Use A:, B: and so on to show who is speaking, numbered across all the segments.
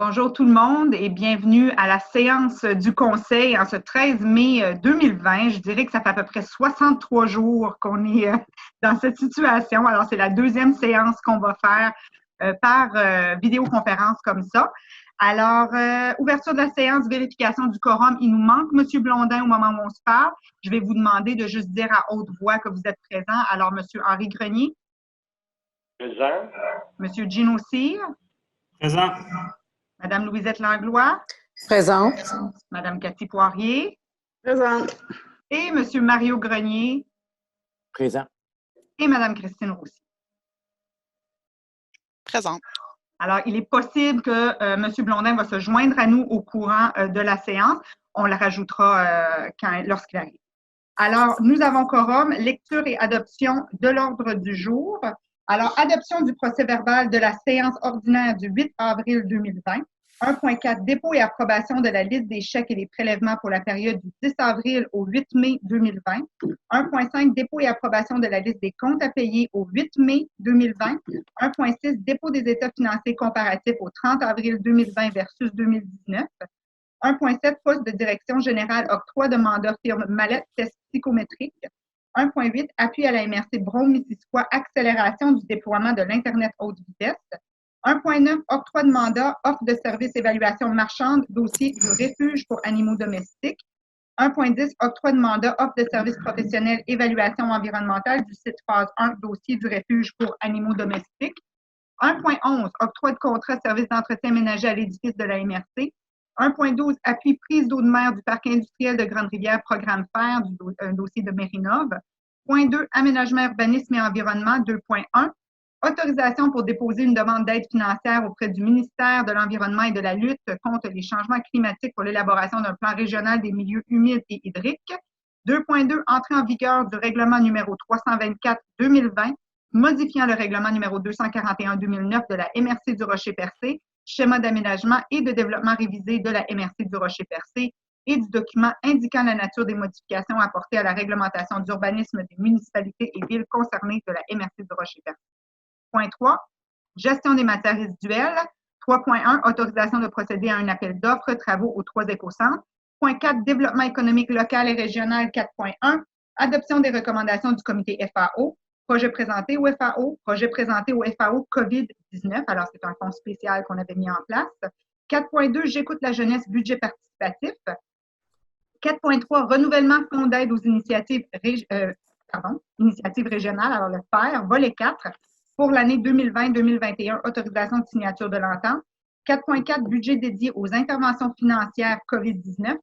A: Bonjour tout le monde et bienvenue à la séance du Conseil en ce 13 mai 2020. Je dirais que ça fait à peu près 63 jours qu'on est dans cette situation. Alors, c'est la deuxième séance qu'on va faire par vidéoconférence comme ça. Alors, ouverture de la séance, vérification du quorum. Il nous manque M. Blondin au moment où on se parle. Je vais vous demander de juste dire à haute voix que vous êtes présent. Alors, M. Henri Grenier.
B: Présent.
A: M. Gino Cyr.
C: Présent.
A: Madame Louisette Langlois.
D: Présente.
A: Madame Cathy Poirier.
D: Présente.
A: Et M. Mario Grenier.
C: Présent.
A: Et Madame Christine Roussy.
E: Présente.
A: Alors, il est possible que M. Blondin va se joindre à nous au courant de la séance. On le rajoutera lorsqu'il arrive. Alors, nous avons quorum, lecture et adoption de l'ordre du jour. Alors, adoption du procès-verbal de la séance ordinaire du 8 avril 2020. 1.4, dépôt et approbation de la liste des chèques et des prélèvements pour la période du 10 avril au 8 mai 2020. 1.5, dépôt et approbation de la liste des comptes à payer au 8 mai 2020. 1.6, dépôt des états financiers comparatifs au 30 avril 2020 versus 2019. 1.7, poste de direction générale, octroi de mandat firme Mallette Test psychométrique. 1.8, appui à la MRC Brome-Missisquoi, accélération du déploiement de l'Internet haute vitesse. 1.9, octroi de mandat, offre de service évaluation marchande, dossier du refuge pour animaux domestiques. 1.10, octroi de mandat, offre de service professionnel, évaluation environnementale du site phase 1, dossier du refuge pour animaux domestiques. 1.11, octroi de contrat, service d'entretien ménager à l'édifice de la MRC. 1.12, appui prise d'eau de mer du parc industriel de Grande-Rivière, programme FER, un dossier de Mérinov. Point 2, aménagement, urbanisme et environnement, 2.1. Autorisation pour déposer une demande d'aide financière auprès du ministère de l'Environnement et de la lutte contre les changements climatiques pour l'élaboration d'un plan régional des milieux humides et hydriques. 2.2, entrée en vigueur du règlement numéro 324-2020, modifiant le règlement numéro 241-2009 de la MRC du Rocher-Percé, schéma d'aménagement et de développement révisé de la MRC du Rocher-Percé et du document indiquant la nature des modifications apportées à la réglementation d'urbanisme des municipalités et villes concernées de la MRC du Rocher-Percé. Point 3, gestion des matières résiduelles. 3.1, autorisation de procéder à un appel d'offres, travaux aux 3 écocentres. Point 4, développement économique local et régional 4.1, adoption des recommandations du comité FAO. Projet présenté au FAO, COVID-19. Alors, c'est un fonds spécial qu'on avait mis en place. 4.2, j'écoute la jeunesse, budget participatif. 4.3, renouvellement fonds d'aide aux initiatives régionales, alors le FER, volet 4, pour l'année 2020-2021, autorisation de signature de l'entente. 4.4, budget dédié aux interventions financières COVID-19.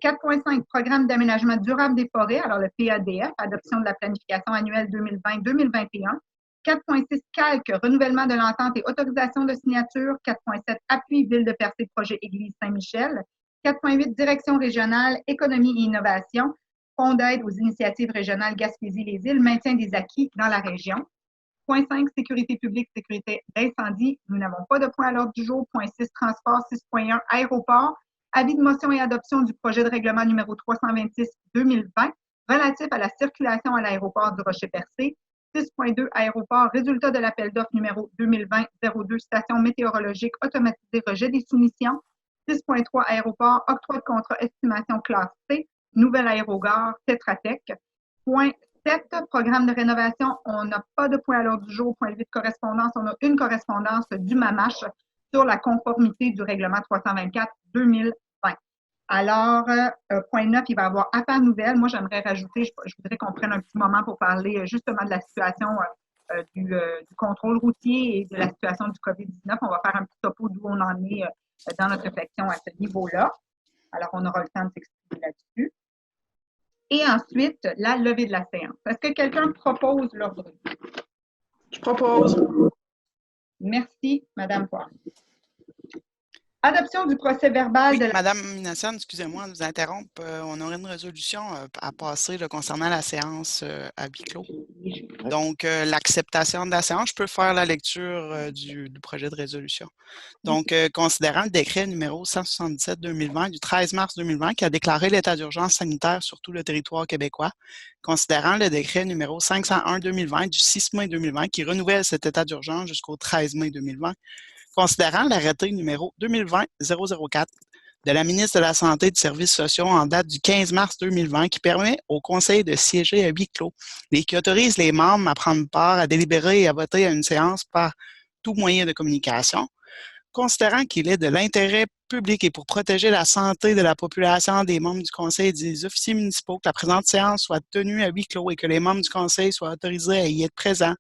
A: 4.5, programme d'aménagement durable des forêts, alors le PADF, adoption de la planification annuelle 2020-2021. 4.6, calque, renouvellement de l'entente et autorisation de signature. 4.7, appui Ville de Percé, projet Église Saint-Michel. 4.8, direction régionale, économie et innovation, fonds d'aide aux initiatives régionales Gaspésie-les-Îles, maintien des acquis dans la région. Point 5, sécurité publique, sécurité d'incendie. Nous n'avons pas de point à l'ordre du jour. Point 6, transport. 6.1, aéroport. Avis de motion et adoption du projet de règlement numéro 326-2020 relatif à la circulation à l'aéroport du Rocher-Percé. 6.2, aéroport. Résultat de l'appel d'offres numéro 2020-02, station météorologique automatisée, rejet des soumissions. 6.3, aéroport. Octroi de contrat, estimation classe C. Nouvelle aérogare, Tetra Tech. Point 7, programme de rénovation, on n'a pas de point à l'ordre du jour. Point 8, correspondance, on a une correspondance du MAMACH sur la conformité du règlement 324-2020. Alors, point 9, il va y avoir affaires nouvelles. Moi, j'aimerais rajouter, je voudrais qu'on prenne un petit moment pour parler justement de la situation du contrôle routier et de la situation du COVID-19. On va faire un petit topo d'où on en est dans notre réflexion à ce niveau-là. Alors, on aura le temps de s'expliquer là-dessus. Et ensuite, la levée de la séance. Est-ce que quelqu'un propose l'ordre du jour?
D: Je propose.
A: Merci, Madame Poirier. Adoption du procès-verbal de la...
E: Madame Minassian, excusez-moi de vous interrompre. On aurait une résolution à passer là, concernant la séance à huis clos. Donc, l'acceptation de la séance, je peux faire la lecture du projet de résolution. Donc, considérant le décret numéro 177-2020 du 13 mars 2020 qui a déclaré l'état d'urgence sanitaire sur tout le territoire québécois, considérant le décret numéro 501-2020 du 6 mai 2020 qui renouvelle cet état d'urgence jusqu'au 13 mai 2020, Considérant l'arrêté numéro 2020-004 de la ministre de la Santé et des Services sociaux en date du 15 mars 2020 qui permet au Conseil de siéger à huis clos et qui autorise les membres à prendre part, à délibérer et à voter à une séance par tout moyen de communication, considérant qu'il est de l'intérêt public et pour protéger la santé de la population, des membres du Conseil et des officiers municipaux, que la présente séance soit tenue à huis clos et que les membres du Conseil soient autorisés à y être présents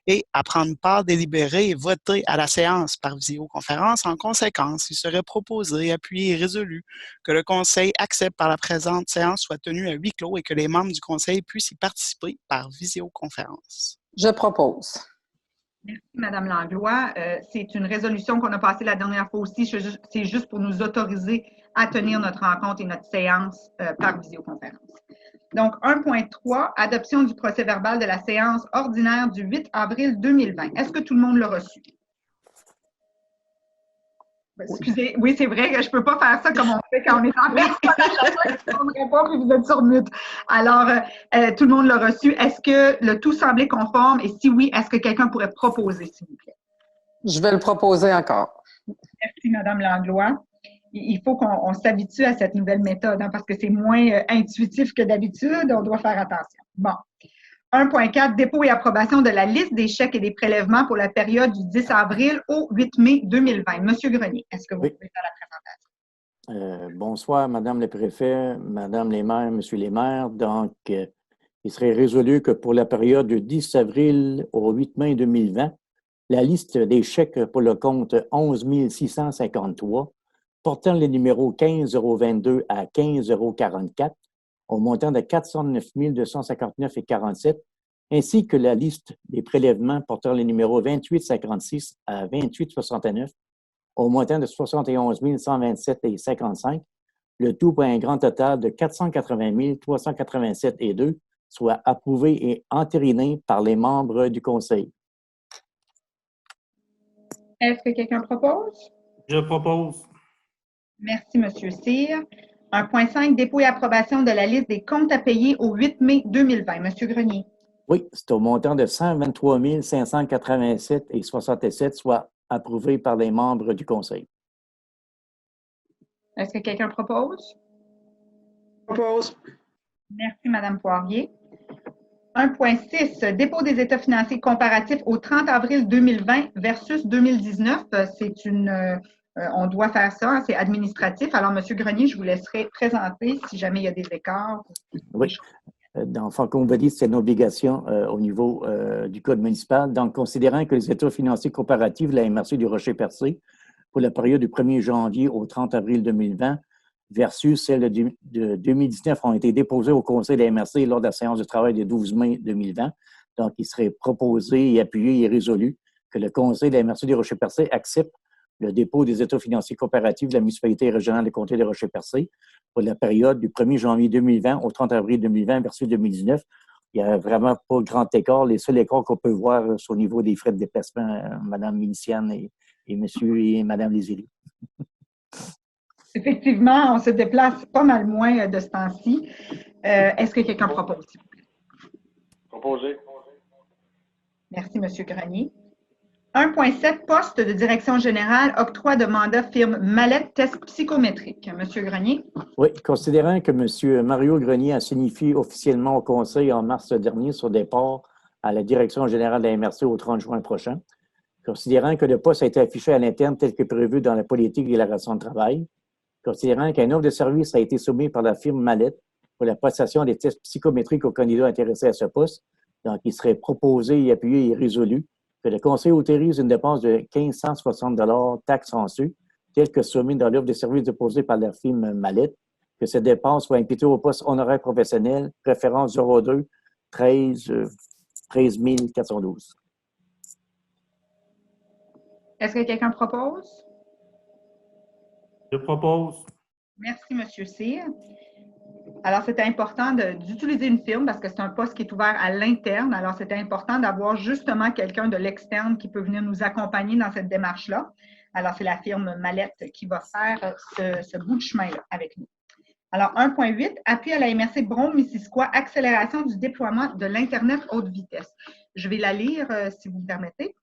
E: et à prendre part, délibérer et voter à la séance par visioconférence. En conséquence, il serait proposé, appuyé et résolu que le Conseil accepte par la présente séance soit tenue à huis clos et que les membres du Conseil puissent y participer par visioconférence.
D: Je propose.
A: Merci, Mme Langlois. C'est une résolution qu'on a passée la dernière fois aussi. C'est juste pour nous autoriser à tenir notre rencontre et notre séance par visioconférence. Donc, 1.3, adoption du procès-verbal de la séance ordinaire du 8 avril 2020. Est-ce que tout le monde l'a reçu? Excusez, oui, c'est vrai que je ne peux pas faire ça comme on fait quand on est en personne. Je ne pas, puis vous êtes sur mute. Alors, tout le monde l'a reçu. Est-ce que le tout semblait conforme? Et si oui, est-ce que quelqu'un pourrait proposer, s'il vous plaît?
D: Je vais le proposer encore.
A: Merci, Mme Langlois. Il faut qu'on s'habitue à cette nouvelle méthode, hein, parce que c'est moins intuitif que d'habitude. On doit faire attention. Bon. 1.4, dépôt et approbation de la liste des chèques et des prélèvements pour la période du 10 avril au 8 mai 2020. Monsieur Grenier, est-ce que vous pouvez faire la présentation?
C: Bonsoir, Madame le préfet, Madame les maires, Monsieur les maires. Donc, il serait résolu que pour la période du 10 avril au 8 mai 2020, la liste des chèques pour le compte 11 653, portant les numéros 15 022 à 15 044, au montant de 409 259,47, ainsi que la liste des prélèvements portant les numéros 2856 à 2869, au montant de 71 127,55, le tout pour un grand total de 480 387,2, soit approuvé et entériné par les membres du Conseil.
A: Est-ce que quelqu'un propose?
C: Je propose.
A: Merci, M. Cyr. 1.5, dépôt et approbation de la liste des comptes à payer au 8 mai 2020. M. Grenier.
C: Oui, c'est au montant de 123 587,67, soit approuvé par les membres du Conseil.
A: Est-ce que quelqu'un propose?
D: Propose.
A: Merci, Mme Poirier. 1.6, dépôt des états financiers comparatifs au 30 avril 2020 versus 2019. C'est une... on doit faire ça, hein, c'est administratif. Alors, M. Grenier, je vous laisserai présenter si jamais il y a des écarts.
C: Oui. Dans Franco dit, c'est une obligation au niveau du Code municipal. Donc, considérant que les états financiers comparatifs de la MRC du Rocher-Percé pour la période du 1er janvier au 30 avril 2020 versus celle de 2019 ont été déposés au Conseil de la MRC lors de la séance de travail du 12 mai 2020. Donc, il serait proposé et appuyé et résolu que le Conseil de la MRC du Rocher-Percé accepte le dépôt des états financiers comparatifs de la municipalité régionale de comté de Rocher-Percé pour la période du 1er janvier 2020 au 30 avril 2020 versus 2019. Il n'y a vraiment pas grand écart. Les seuls écarts qu'on peut voir c'est au niveau des frais de déplacement, Mme Miniciane et M. et Mme les élus.
A: Effectivement, on se déplace pas mal moins de ce temps-ci. Est-ce que quelqu'un propose?
B: Proposé.
A: Merci, M. Grenier. 1.7, poste de direction générale, octroi de mandat firme Mallette Test psychométrique. M. Grenier.
C: Oui, considérant que M. Mario Grenier a signifié officiellement au Conseil en mars dernier son départ à la direction générale de la MRC au 30 juin prochain, considérant que le poste a été affiché à l'interne tel que prévu dans la politique de la relation de travail, considérant qu'un offre de service a été soumis par la firme Mallette pour la prestation des tests psychométriques aux candidats intéressés à ce poste, donc il serait proposé et appuyé et résolu que le Conseil autorise une dépense de 1 560 $ taxes en su, telle que soumise dans l'offre de service déposée par la firme Mallette, que cette dépense soit imputée au poste honoraire professionnel, référence 02 13 412.
A: Est-ce que quelqu'un propose?
C: Je propose.
A: Merci, M. Cyr. Alors, c'était important d'utiliser une firme parce que c'est un poste qui est ouvert à l'interne. Alors, c'était important d'avoir justement quelqu'un de l'externe qui peut venir nous accompagner dans cette démarche-là. Alors, c'est la firme Mallette qui va faire ce bout de chemin-là avec nous. Alors, 1.8, appui à la MRC Brome-Missisquoi, accélération du déploiement de l'Internet haute vitesse. Je vais la lire, si vous me permettez.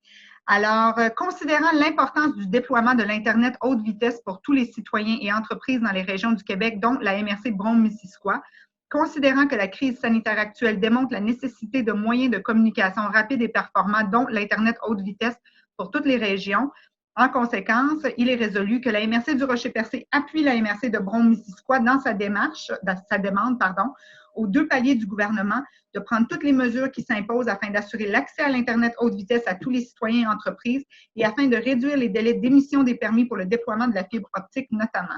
A: Alors, considérant l'importance du déploiement de l'Internet haute vitesse pour tous les citoyens et entreprises dans les régions du Québec, dont la MRC de Brome-Missisquoi, considérant que la crise sanitaire actuelle démontre la nécessité de moyens de communication rapides et performants, dont l'Internet haute vitesse pour toutes les régions, en conséquence, il est résolu que la MRC du Rocher-Percé appuie la MRC de Brome-Missisquoi dans sa demande, aux 2 paliers du gouvernement de prendre toutes les mesures qui s'imposent afin d'assurer l'accès à l'Internet haute vitesse à tous les citoyens et entreprises et afin de réduire les délais d'émission des permis pour le déploiement de la fibre optique notamment.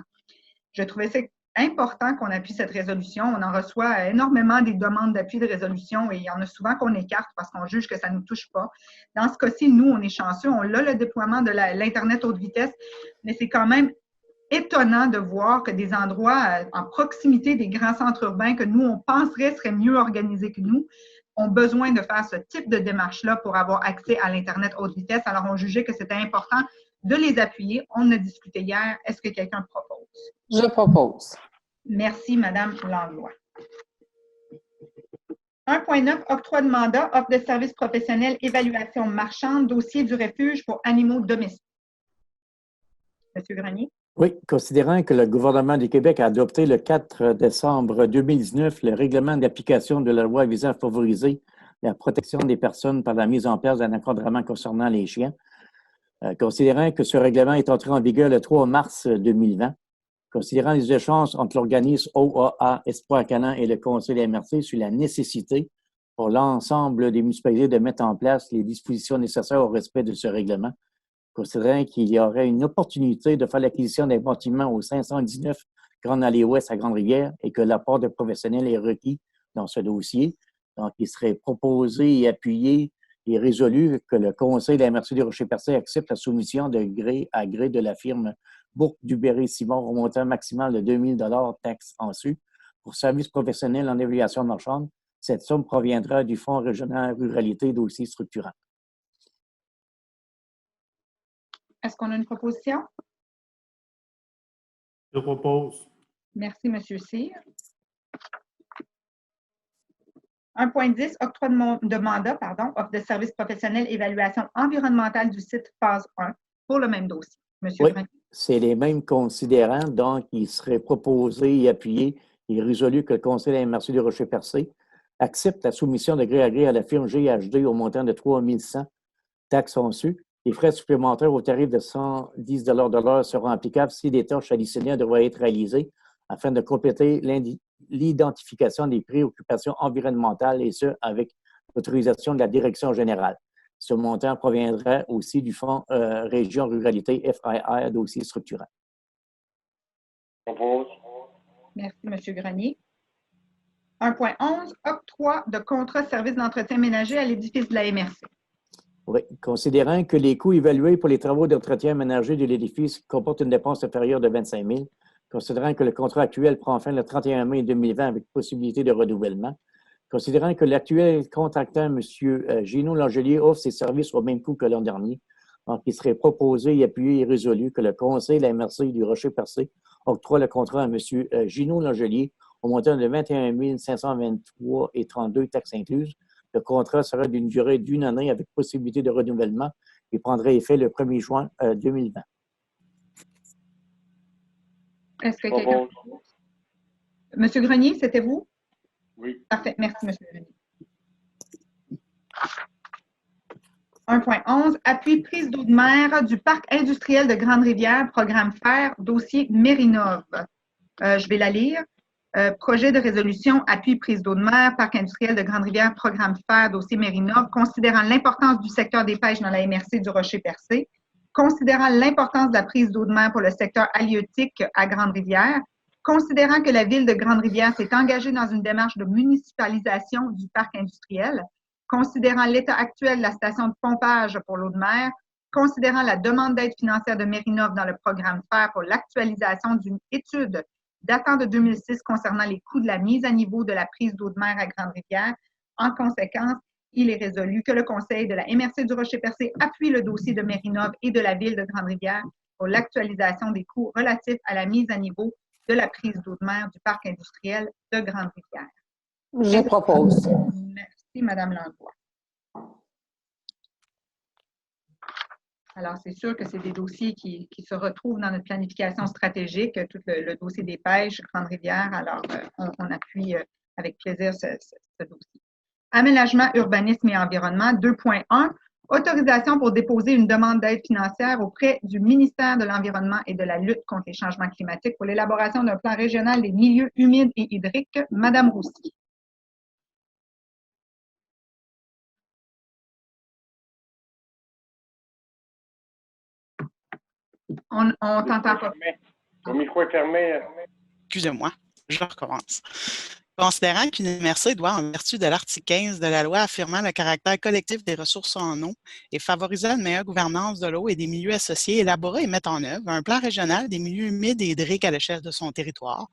A: Je trouvais ça important qu'on appuie cette résolution. On en reçoit énormément des demandes d'appui de résolution et il y en a souvent qu'on écarte parce qu'on juge que ça ne nous touche pas. Dans ce cas-ci, nous, on est chanceux, on a le déploiement de l'Internet haute vitesse, mais c'est quand même étonnant de voir que des endroits en proximité des grands centres urbains que nous, on penserait seraient mieux organisés que nous, ont besoin de faire ce type de démarche-là pour avoir accès à l'Internet haute vitesse. Alors, on jugeait que c'était important de les appuyer. On en a discuté hier. Est-ce que quelqu'un propose?
D: Je propose.
A: Merci, Madame Langlois. 1.9, octroi de mandat, offre de services professionnels, évaluation marchande, dossier du refuge pour animaux domestiques. Monsieur Grenier?
C: Oui, considérant que le gouvernement du Québec a adopté le 4 décembre 2019 le règlement d'application de la loi visant à favoriser la protection des personnes par la mise en place d'un encadrement concernant les chiens, considérant que ce règlement est entré en vigueur le 3 mars 2020, considérant les échanges entre l'organisme OAA, Espoir Canin et le Conseil de la MRC sur la nécessité pour l'ensemble des municipalités de mettre en place les dispositions nécessaires au respect de ce règlement, considérant qu'il y aurait une opportunité de faire l'acquisition d'un bâtiment au 519 Grande Allée Ouest à Grande-Rivière et que l'apport de professionnels est requis dans ce dossier. Donc, il serait proposé et appuyé et résolu que le Conseil de la MRC du Rocher-Percé accepte la soumission de gré à gré de la firme Bourque-Dubéré-Simon au montant maximal de 2 000 taxes en su pour services professionnels en évaluation marchande. Cette somme proviendra du Fonds régional ruralité dossier structurant.
A: Est-ce qu'on a une proposition?
F: Je propose.
A: Merci, M. Cyr. 1.10, octroi de mandat, offre de services professionnels, évaluation environnementale du site phase 1 pour le même dossier. Monsieur
C: Oui,
A: Grenier.
C: c'est les mêmes considérants, donc il serait proposé et appuyé et résolu que le Conseil de la MRC du Rocher-Percé accepte la soumission de gré à gré à la firme GHD au montant de 3 100 taxes en su. Les frais supplémentaires au tarif de 110 de l'heure seront applicables si des tâches additionnelles devraient être réalisées afin de compléter l'identification des préoccupations environnementales et ce, avec l'autorisation de la Direction générale. Ce montant proviendrait aussi du Fonds Région Ruralité FRR dossier structurant.
B: Propose.
A: Merci, M. Grenier. 1.11, octroi de contrat de service d'entretien ménager à l'édifice de la MRC.
C: Oui. Considérant que les coûts évalués pour les travaux d'entretien ménager de l'édifice comportent une dépense inférieure de 25 000, considérant que le contrat actuel prend fin le 31 mai 2020 avec possibilité de renouvellement, considérant que l'actuel contractant, M. Gino Langelier, offre ses services au même coût que l'an dernier, donc il serait proposé et appuyé et résolu que le Conseil de la MRC du Rocher-Percé octroie le contrat à M. Gino Langelier au montant de 21 523,32 taxes incluses. Le contrat serait d'une durée d'1 année avec possibilité de renouvellement et prendrait effet le 1er juin 2020.
A: Est-ce que quelqu'un... Monsieur Grenier, c'était vous?
B: Oui.
A: Parfait. Merci, M. Grenier. 1.11, appui prise d'eau de mer du Parc industriel de Grande-Rivière, programme FER, dossier Mérinov. Je vais la lire. Projet de résolution, appui prise d'eau de mer, Parc industriel de Grande-Rivière, programme FER, dossier Mérinov, considérant l'importance du secteur des pêches dans la MRC du Rocher-Percé, considérant l'importance de la prise d'eau de mer pour le secteur halieutique à Grande-Rivière, considérant que la Ville de Grande-Rivière s'est engagée dans une démarche de municipalisation du parc industriel, considérant l'état actuel de la station de pompage pour l'eau de mer, considérant la demande d'aide financière de Mérinov dans le programme FER pour l'actualisation d'une étude datant de 2006 concernant les coûts de la mise à niveau de la prise d'eau de mer à Grande-Rivière. En conséquence, il est résolu que le Conseil de la MRC du Rocher-Percé appuie le dossier de Mérinov et de la Ville de Grande-Rivière pour l'actualisation des coûts relatifs à la mise à niveau de la prise d'eau de mer du parc industriel de Grande-Rivière.
D: Je propose.
A: Merci, Mme Langlois. Alors, c'est sûr que c'est des dossiers qui se retrouvent dans notre planification stratégique, tout le dossier des pêches, Grande-Rivière. Alors, on appuie avec plaisir ce dossier. Aménagement, urbanisme et environnement, 2.1. Autorisation pour déposer une demande d'aide financière auprès du ministère de l'Environnement et de la lutte contre les changements climatiques pour l'élaboration d'un plan régional des milieux humides et hydriques. Madame Roussy. On t'entend pas.
B: Le micro est fermé.
E: Excusez-moi, je recommence. Considérant qu'une MRC doit, en vertu de l'article 15 de la loi affirmant le caractère collectif des ressources en eau et favorisant une meilleure gouvernance de l'eau et des milieux associés, élaborer et mettre en œuvre un plan régional des milieux humides et hydriques à l'échelle de son territoire.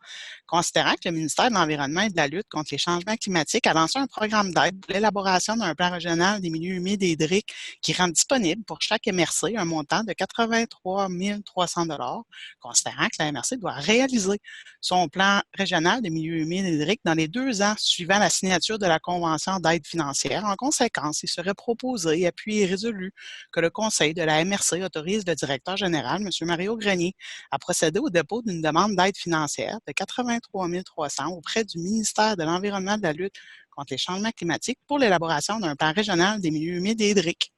E: Considérant que le ministère de l'Environnement et de la lutte contre les changements climatiques a lancé un programme d'aide pour l'élaboration d'un plan régional des milieux humides et hydriques qui rend disponible pour chaque MRC un montant de 83 300 $, considérant que la MRC doit réaliser son plan régional des milieux humides et hydriques dans les 2 ans suivant la signature de la Convention d'aide financière. En conséquence, il serait proposé, appuyé et résolu que le Conseil de la MRC autorise le directeur général, M. Mario Grenier, à procéder au dépôt d'une demande d'aide financière de 83 300 $ auprès du ministère de l'Environnement et de la lutte contre les changements climatiques pour l'élaboration d'un plan régional des milieux humides et hydriques.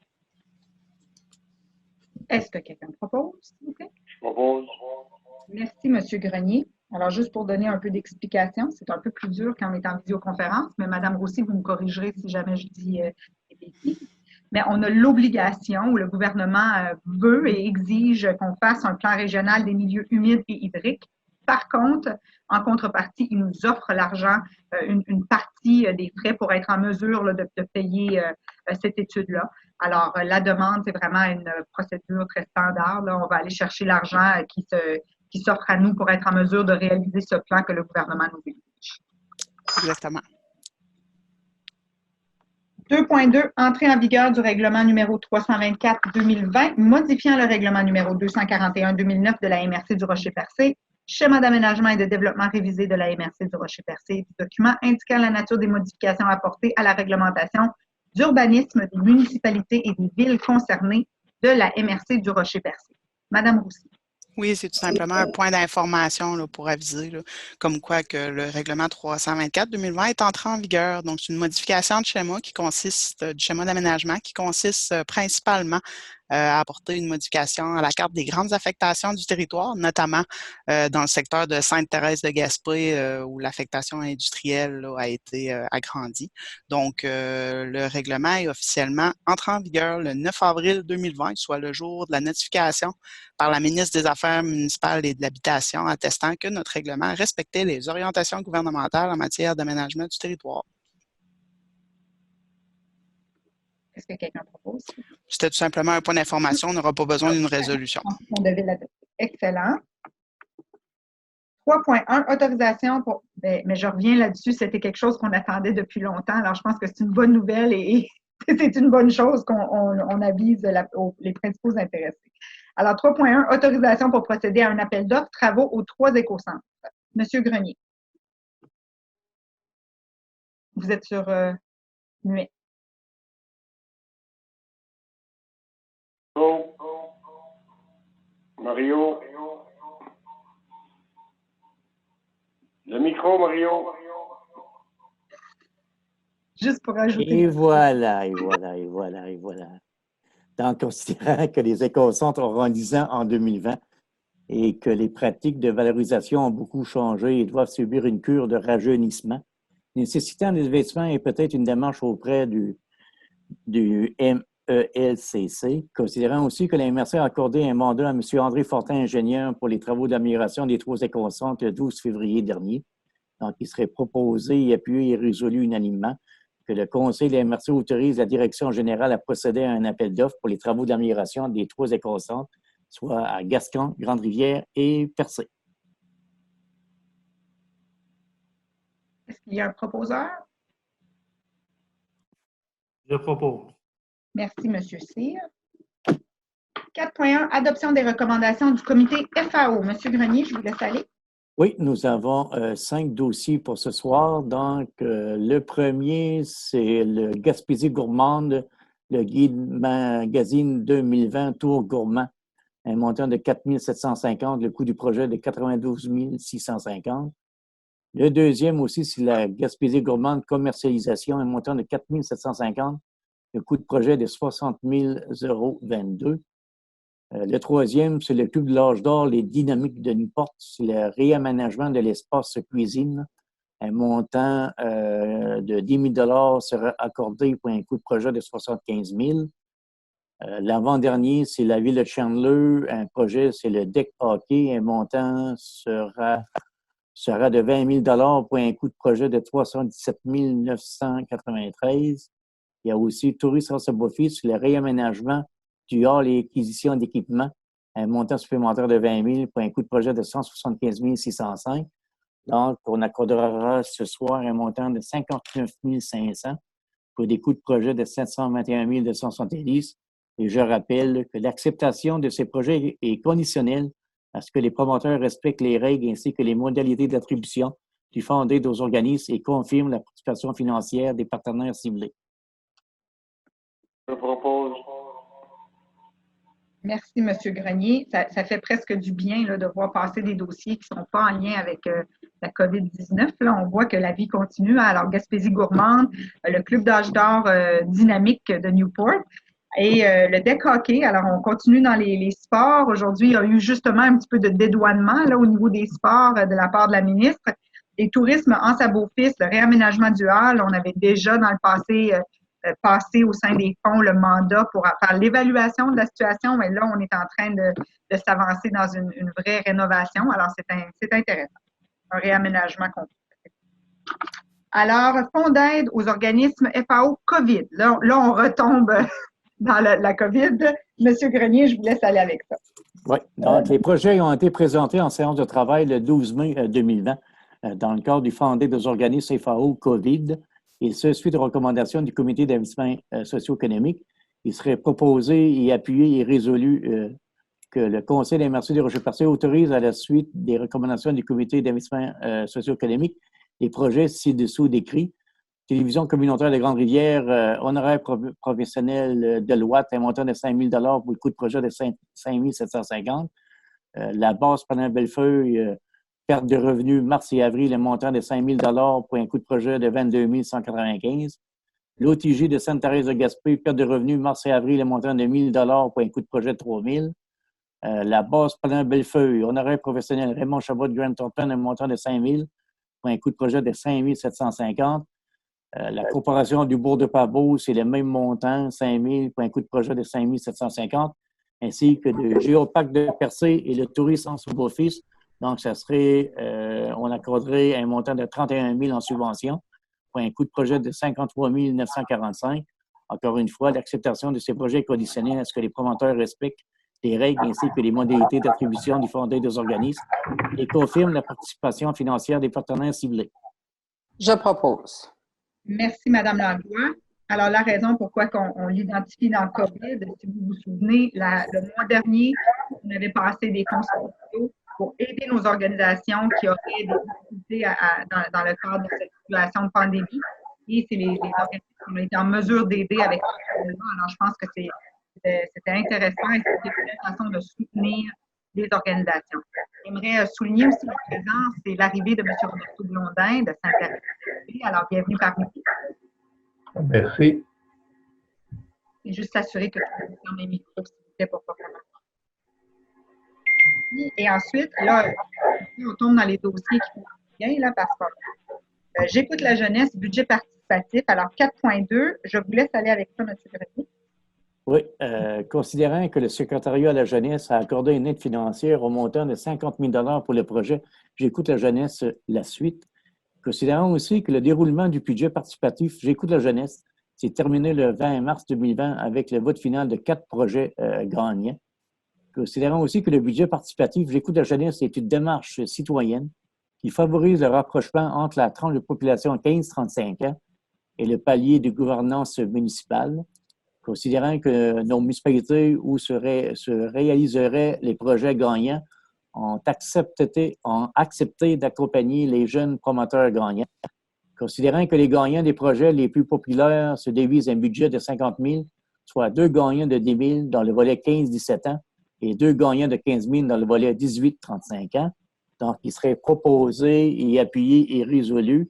A: Est-ce que quelqu'un propose, s'il vous plaît?
B: Je propose.
A: Merci, M. Grenier. Alors, juste pour donner un peu d'explication, c'est un peu plus dur quand on est en visioconférence, mais Mme Roussy, vous me corrigerez si jamais je dis des bêtises. Mais on a l'obligation, ou le gouvernement veut et exige qu'on fasse un plan régional des milieux humides et hydriques. Par contre, en contrepartie, il nous offre l'argent, une partie des frais pour être en mesure là, de payer cette étude-là. Alors, la demande, c'est vraiment une procédure très standard. Là. On va aller chercher l'argent qui s'offre à nous pour être en mesure de réaliser ce plan que le gouvernement nous exige.
E: Exactement.
A: 2.2, entrée en vigueur du règlement numéro 324-2020, modifiant le règlement numéro 241-2009 de la MRC du Rocher-Percé, schéma d'aménagement et de développement révisé de la MRC du Rocher-Percé, du document indiquant la nature des modifications apportées à la réglementation d'urbanisme des municipalités et des villes concernées de la MRC du Rocher-Percé. Madame Roussy.
E: Oui, c'est tout simplement un point d'information pour aviser, là, comme quoi que le règlement 324-2020 est entré en vigueur. Donc, c'est une modification de schéma qui consiste, du schéma d'aménagement qui consiste principalement à apporter une modification à la carte des grandes affectations du territoire, notamment dans le secteur de Sainte-Thérèse-de-Gaspé où l'affectation industrielle là, a été agrandie. Donc, le règlement est officiellement entré en vigueur le 9 avril 2020, soit le jour de la notification par la ministre des Affaires municipales et de l'Habitation, attestant que notre règlement respectait les orientations gouvernementales en matière d'aménagement du territoire.
A: Est-ce que quelqu'un propose?
E: C'était tout simplement un point d'information. On n'aura pas besoin d'une résolution.
A: On devait l'adopter. Excellent. 3.1, autorisation pour... Mais je reviens là-dessus, c'était quelque chose qu'on attendait depuis longtemps. Alors, je pense que c'est une bonne nouvelle et c'est une bonne chose qu'on avise les principaux intéressés. Alors, 3.1, autorisation pour procéder à un appel d'offres travaux aux 3 écocentres. Monsieur Grenier. Vous êtes sur muet.
B: Mario. Le micro, Mario.
A: Juste pour ajouter.
C: Et voilà. Donc, considérant que les écocentres auront 10 ans en 2020 et que les pratiques de valorisation ont beaucoup changé et doivent subir une cure de rajeunissement, nécessitant des investissements et peut-être une démarche auprès du MELCC, considérant aussi que la MRC a accordé un mandat à M. André Fortin, ingénieur, pour les travaux d'amélioration des 3 écocentres le 12 février dernier. Donc, il serait proposé, appuyé et résolu unanimement que le Conseil de la MRC autorise la Direction générale à procéder à un appel d'offres pour les travaux d'amélioration des 3 écocentres, soit à Gascon, Grande-Rivière et Percé.
A: Est-ce qu'il y a un proposeur?
F: Je propose.
A: Merci, M. Cyr. 4.1, adoption des recommandations du comité FAO. M. Grenier, je vous laisse aller.
C: Oui, nous avons 5 dossiers pour ce soir. Donc, le premier, c'est le Gaspésie gourmande le guide magazine 2020 Tour Gourmand, un montant de 4 750, le coût du projet de 92 650. Le deuxième aussi, c'est la Gaspésie gourmande commercialisation, un montant de 4 750, le coût de projet de 60 022. Le troisième, c'est le Club de l'Âge d'Or, les Dynamiques de Newport, c'est le réaménagement de l'espace cuisine. Un montant de 10 000 sera accordé pour un coût de projet de 75 000. L'avant-dernier, c'est la ville de Chandler. Un projet, c'est le deck hockey. Un montant sera de 20 000 pour un coût de projet de 317 993. Il y a aussi Tourisme Rossaboffi, c'est le réaménagement du hall et acquisition d'équipements. Un montant supplémentaire de 20 000 pour un coût de projet de 175 605. Donc, on accordera ce soir un montant de 59 500 pour des coûts de projet de 721 270. Et je rappelle que l'acceptation de ces projets est conditionnelle à ce que les promoteurs respectent les règles ainsi que les modalités d'attribution du fonds d'aide aux organismes et confirment la participation financière des partenaires ciblés.
B: Je propose.
A: Merci, M. Grenier. Ça fait presque du bien là, de voir passer des dossiers qui ne sont pas en lien avec la COVID-19. Là, on voit que la vie continue. Alors, Gaspésie gourmande, le Club d'âge d'or dynamique de Newport et le deck hockey. Alors, on continue dans les sports. Aujourd'hui, il y a eu justement un petit peu de dédouanement là, au niveau des sports de la part de la ministre. Les tourismes en sa beau-fils, le réaménagement du hall, on avait déjà dans le passé passé au sein des fonds le mandat pour faire l'évaluation de la situation, mais là, on est en train de s'avancer dans une vraie rénovation. Alors, c'est intéressant. Un réaménagement complet. Alors, fonds d'aide aux organismes FAO COVID. Là on retombe dans la COVID. Monsieur Grenier, je vous laisse aller avec ça.
C: Oui, donc les projets ont été présentés en séance de travail le 12 mai 2020 dans le cadre du fonds d'aide aux organismes FAO COVID. Et ce, suite aux recommandations du Comité d'investissement socio-économique, il serait proposé et appuyé et résolu que le Conseil des marchés des Rochers-Percés autorise à la suite des recommandations du Comité d'investissement socio-économique les projets ci-dessous décrits. Télévision communautaire de Grande-Rivière, honoraire professionnel de Loite, un montant de 5 000 pour le coût de projet de 5 750. La base pendant Bellefeuille, perte de revenus mars et avril, un montant de 5 000 pour un coût de projet de 22 195. L'OTJ de Sainte-Thérèse de Gaspé, perte de revenus mars et avril, un montant de 1 000 pour un coût de projet de 3 000. La base pendant Bellefeuille, honoraire professionnel Raymond Chabot de Grand Thornton, un montant de 5 000 pour un coût de projet de 5 750. La corporation du Bourg de Pabot, c'est le même montant, 5 000 pour un coût de projet de 5 750, ainsi que le Géoparc de Percé et le Tourisme en sous-office. Donc, ça serait, on accorderait un montant de 31 000 en subvention pour un coût de projet de 53 945. Encore une fois, l'acceptation de ces projets est conditionnée à ce que les promoteurs respectent les règles ainsi que les modalités d'attribution du fonds d'aide aux organismes et confirment la participation financière des partenaires ciblés.
D: Je propose.
A: Merci, Mme Langlois. Alors, la raison pourquoi on l'identifie dans le COVID, si vous vous souvenez, le mois dernier, on avait passé des fonds sociaux pour aider nos organisations qui auraient des difficultés dans le cadre de cette situation de pandémie. Et c'est les organismes qui ont été en mesure d'aider avec ce problème. Alors, je pense que c'était intéressant et c'était une façon de soutenir les organisations. J'aimerais souligner aussi la présence et l'arrivée de M. Roberto Blondin de Sainte-Thérèse. Alors, bienvenue parmi nous.
F: Merci.
A: Et juste s'assurer que tout le monde ferme les micros, s'il vous plaît, pour pas qu'on Et ensuite, là, on tombe dans les dossiers qui font bien, là, parce que j'écoute la jeunesse, budget participatif. Alors, 4.2, je vous laisse aller avec ça, M. Grenier.
C: Oui, considérant que le secrétariat à la jeunesse a accordé une aide financière au montant de 50 000 pour le projet J'écoute la jeunesse, la suite. Considérant aussi que le déroulement du budget participatif J'écoute la jeunesse s'est terminé le 20 mars 2020 avec le vote final de 4 projets gagnants. Considérant aussi que le budget participatif J'écoute la jeunesse est une démarche citoyenne qui favorise le rapprochement entre la tranche de population 15-35 ans et le palier de gouvernance municipale. Considérant que nos municipalités où se réaliseraient les projets gagnants ont accepté d'accompagner les jeunes promoteurs gagnants. Considérant que les gagnants des projets les plus populaires se dévisent un budget de 50 000 soit 2 gagnants de 10 000 dans le volet 15-17 ans et 2 gagnants de 15 000 dans le volet 18-35 ans. Donc, il serait proposé et appuyé et résolu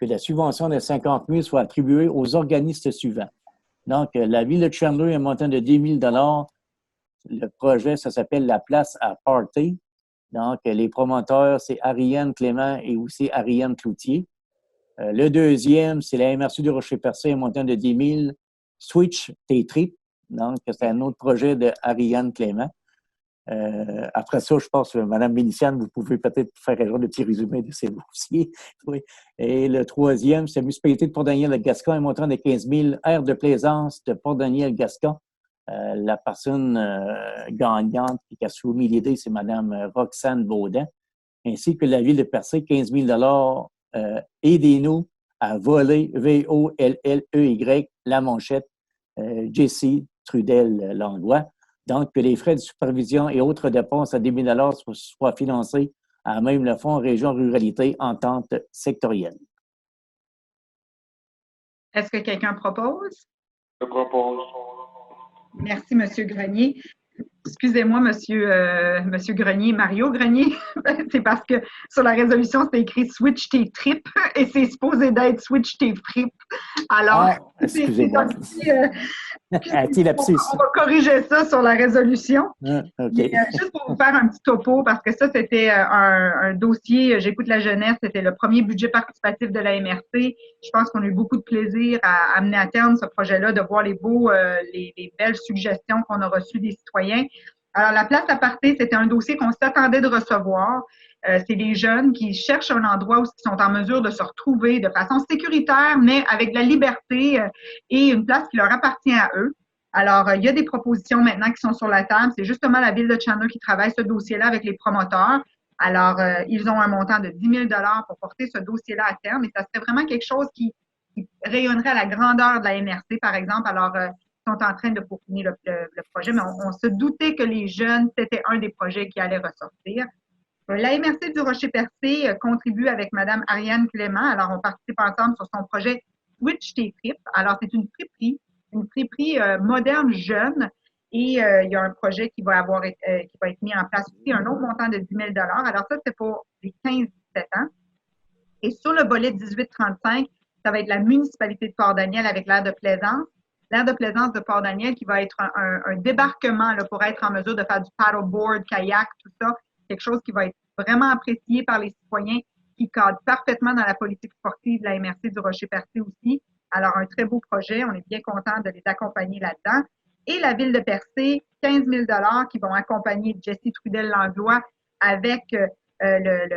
C: que la subvention de 50 000 soit attribuée aux organismes suivants. Donc, la Ville de Chandler, un montant de 10 000 Le projet, ça s'appelle La Place à Party. Donc, les promoteurs, c'est Ariane Clément et aussi Ariane Cloutier. Le deuxième, c'est la MRC du Rocher-Percé, un montant de 10 000 Switch T-Trip. Donc, c'est un autre projet de Ariane Clément. Après ça, je pense, Mme Bénitienne, vous pouvez peut-être faire un genre de petit résumé de ces dossiers. Oui. Et le troisième, c'est la municipalité de Port-Daniel-Gascon, un montant de 15 000 aires de plaisance de Port-Daniel-Gascon. La personne gagnante qui a soumis l'idée, c'est Mme Roxane Baudin, ainsi que la Ville de Percé, 15 000 aidez-nous à voler, V-O-L-L-E-Y, la manchette, Jessie Trudel-Langlois. Donc, que les frais de supervision et autres dépenses à 10 000 soient financés à même le Fonds Région Ruralité Entente sectorielle.
A: Est-ce que quelqu'un propose?
B: Je propose.
A: Merci, M. Grenier. Excusez-moi, Monsieur Grenier, Mario Grenier. C'est parce que sur la résolution, c'est écrit Switch tes tripes et c'est supposé d'être Switch tes fripes. Alors,
C: excusez-moi.
A: On va corriger ça sur la résolution.
C: Okay.
A: Juste pour vous faire un petit topo, parce que ça, c'était un dossier, j'écoute la jeunesse, c'était le premier budget participatif de la MRC. Je pense qu'on a eu beaucoup de plaisir à amener à terme ce projet-là, de voir les belles suggestions qu'on a reçues des citoyens. Alors, la place à partir, c'était un dossier qu'on s'attendait de recevoir. C'est des jeunes qui cherchent un endroit où ils sont en mesure de se retrouver de façon sécuritaire, mais avec de la liberté et une place qui leur appartient à eux. Alors, il y a des propositions maintenant qui sont sur la table. C'est justement la Ville de Chandler qui travaille ce dossier-là avec les promoteurs. Alors, ils ont un montant de 10 000 pour porter ce dossier-là à terme et ça serait vraiment quelque chose qui rayonnerait à la grandeur de la MRC, par exemple. Alors, ils sont en train de peaufiner le projet, mais on se doutait que les jeunes, c'était un des projets qui allait ressortir. La MRC du Rocher-Percé contribue avec Mme Ariane Clément. Alors, on participe ensemble sur son projet Switch tes tripes. Alors, c'est une friperie moderne, jeune. Et il y a un projet qui va être mis en place aussi, un autre montant de 10 000 Alors, ça, c'est pour les 15-17 ans. Et sur le volet 18-35, ça va être la municipalité de Port-Daniel avec l'aire de plaisance. L'aire de plaisance de Port-Daniel qui va être un débarquement là, pour être en mesure de faire du paddleboard, kayak, tout ça. Quelque chose qui va être vraiment apprécié par les citoyens, qui cadre parfaitement dans la politique sportive de la MRC du Rocher-Percé aussi. Alors, un très beau projet. On est bien content de les accompagner là-dedans. Et la Ville de Percé, 15 000 qui vont accompagner Jessie Trudel-Langlois avec le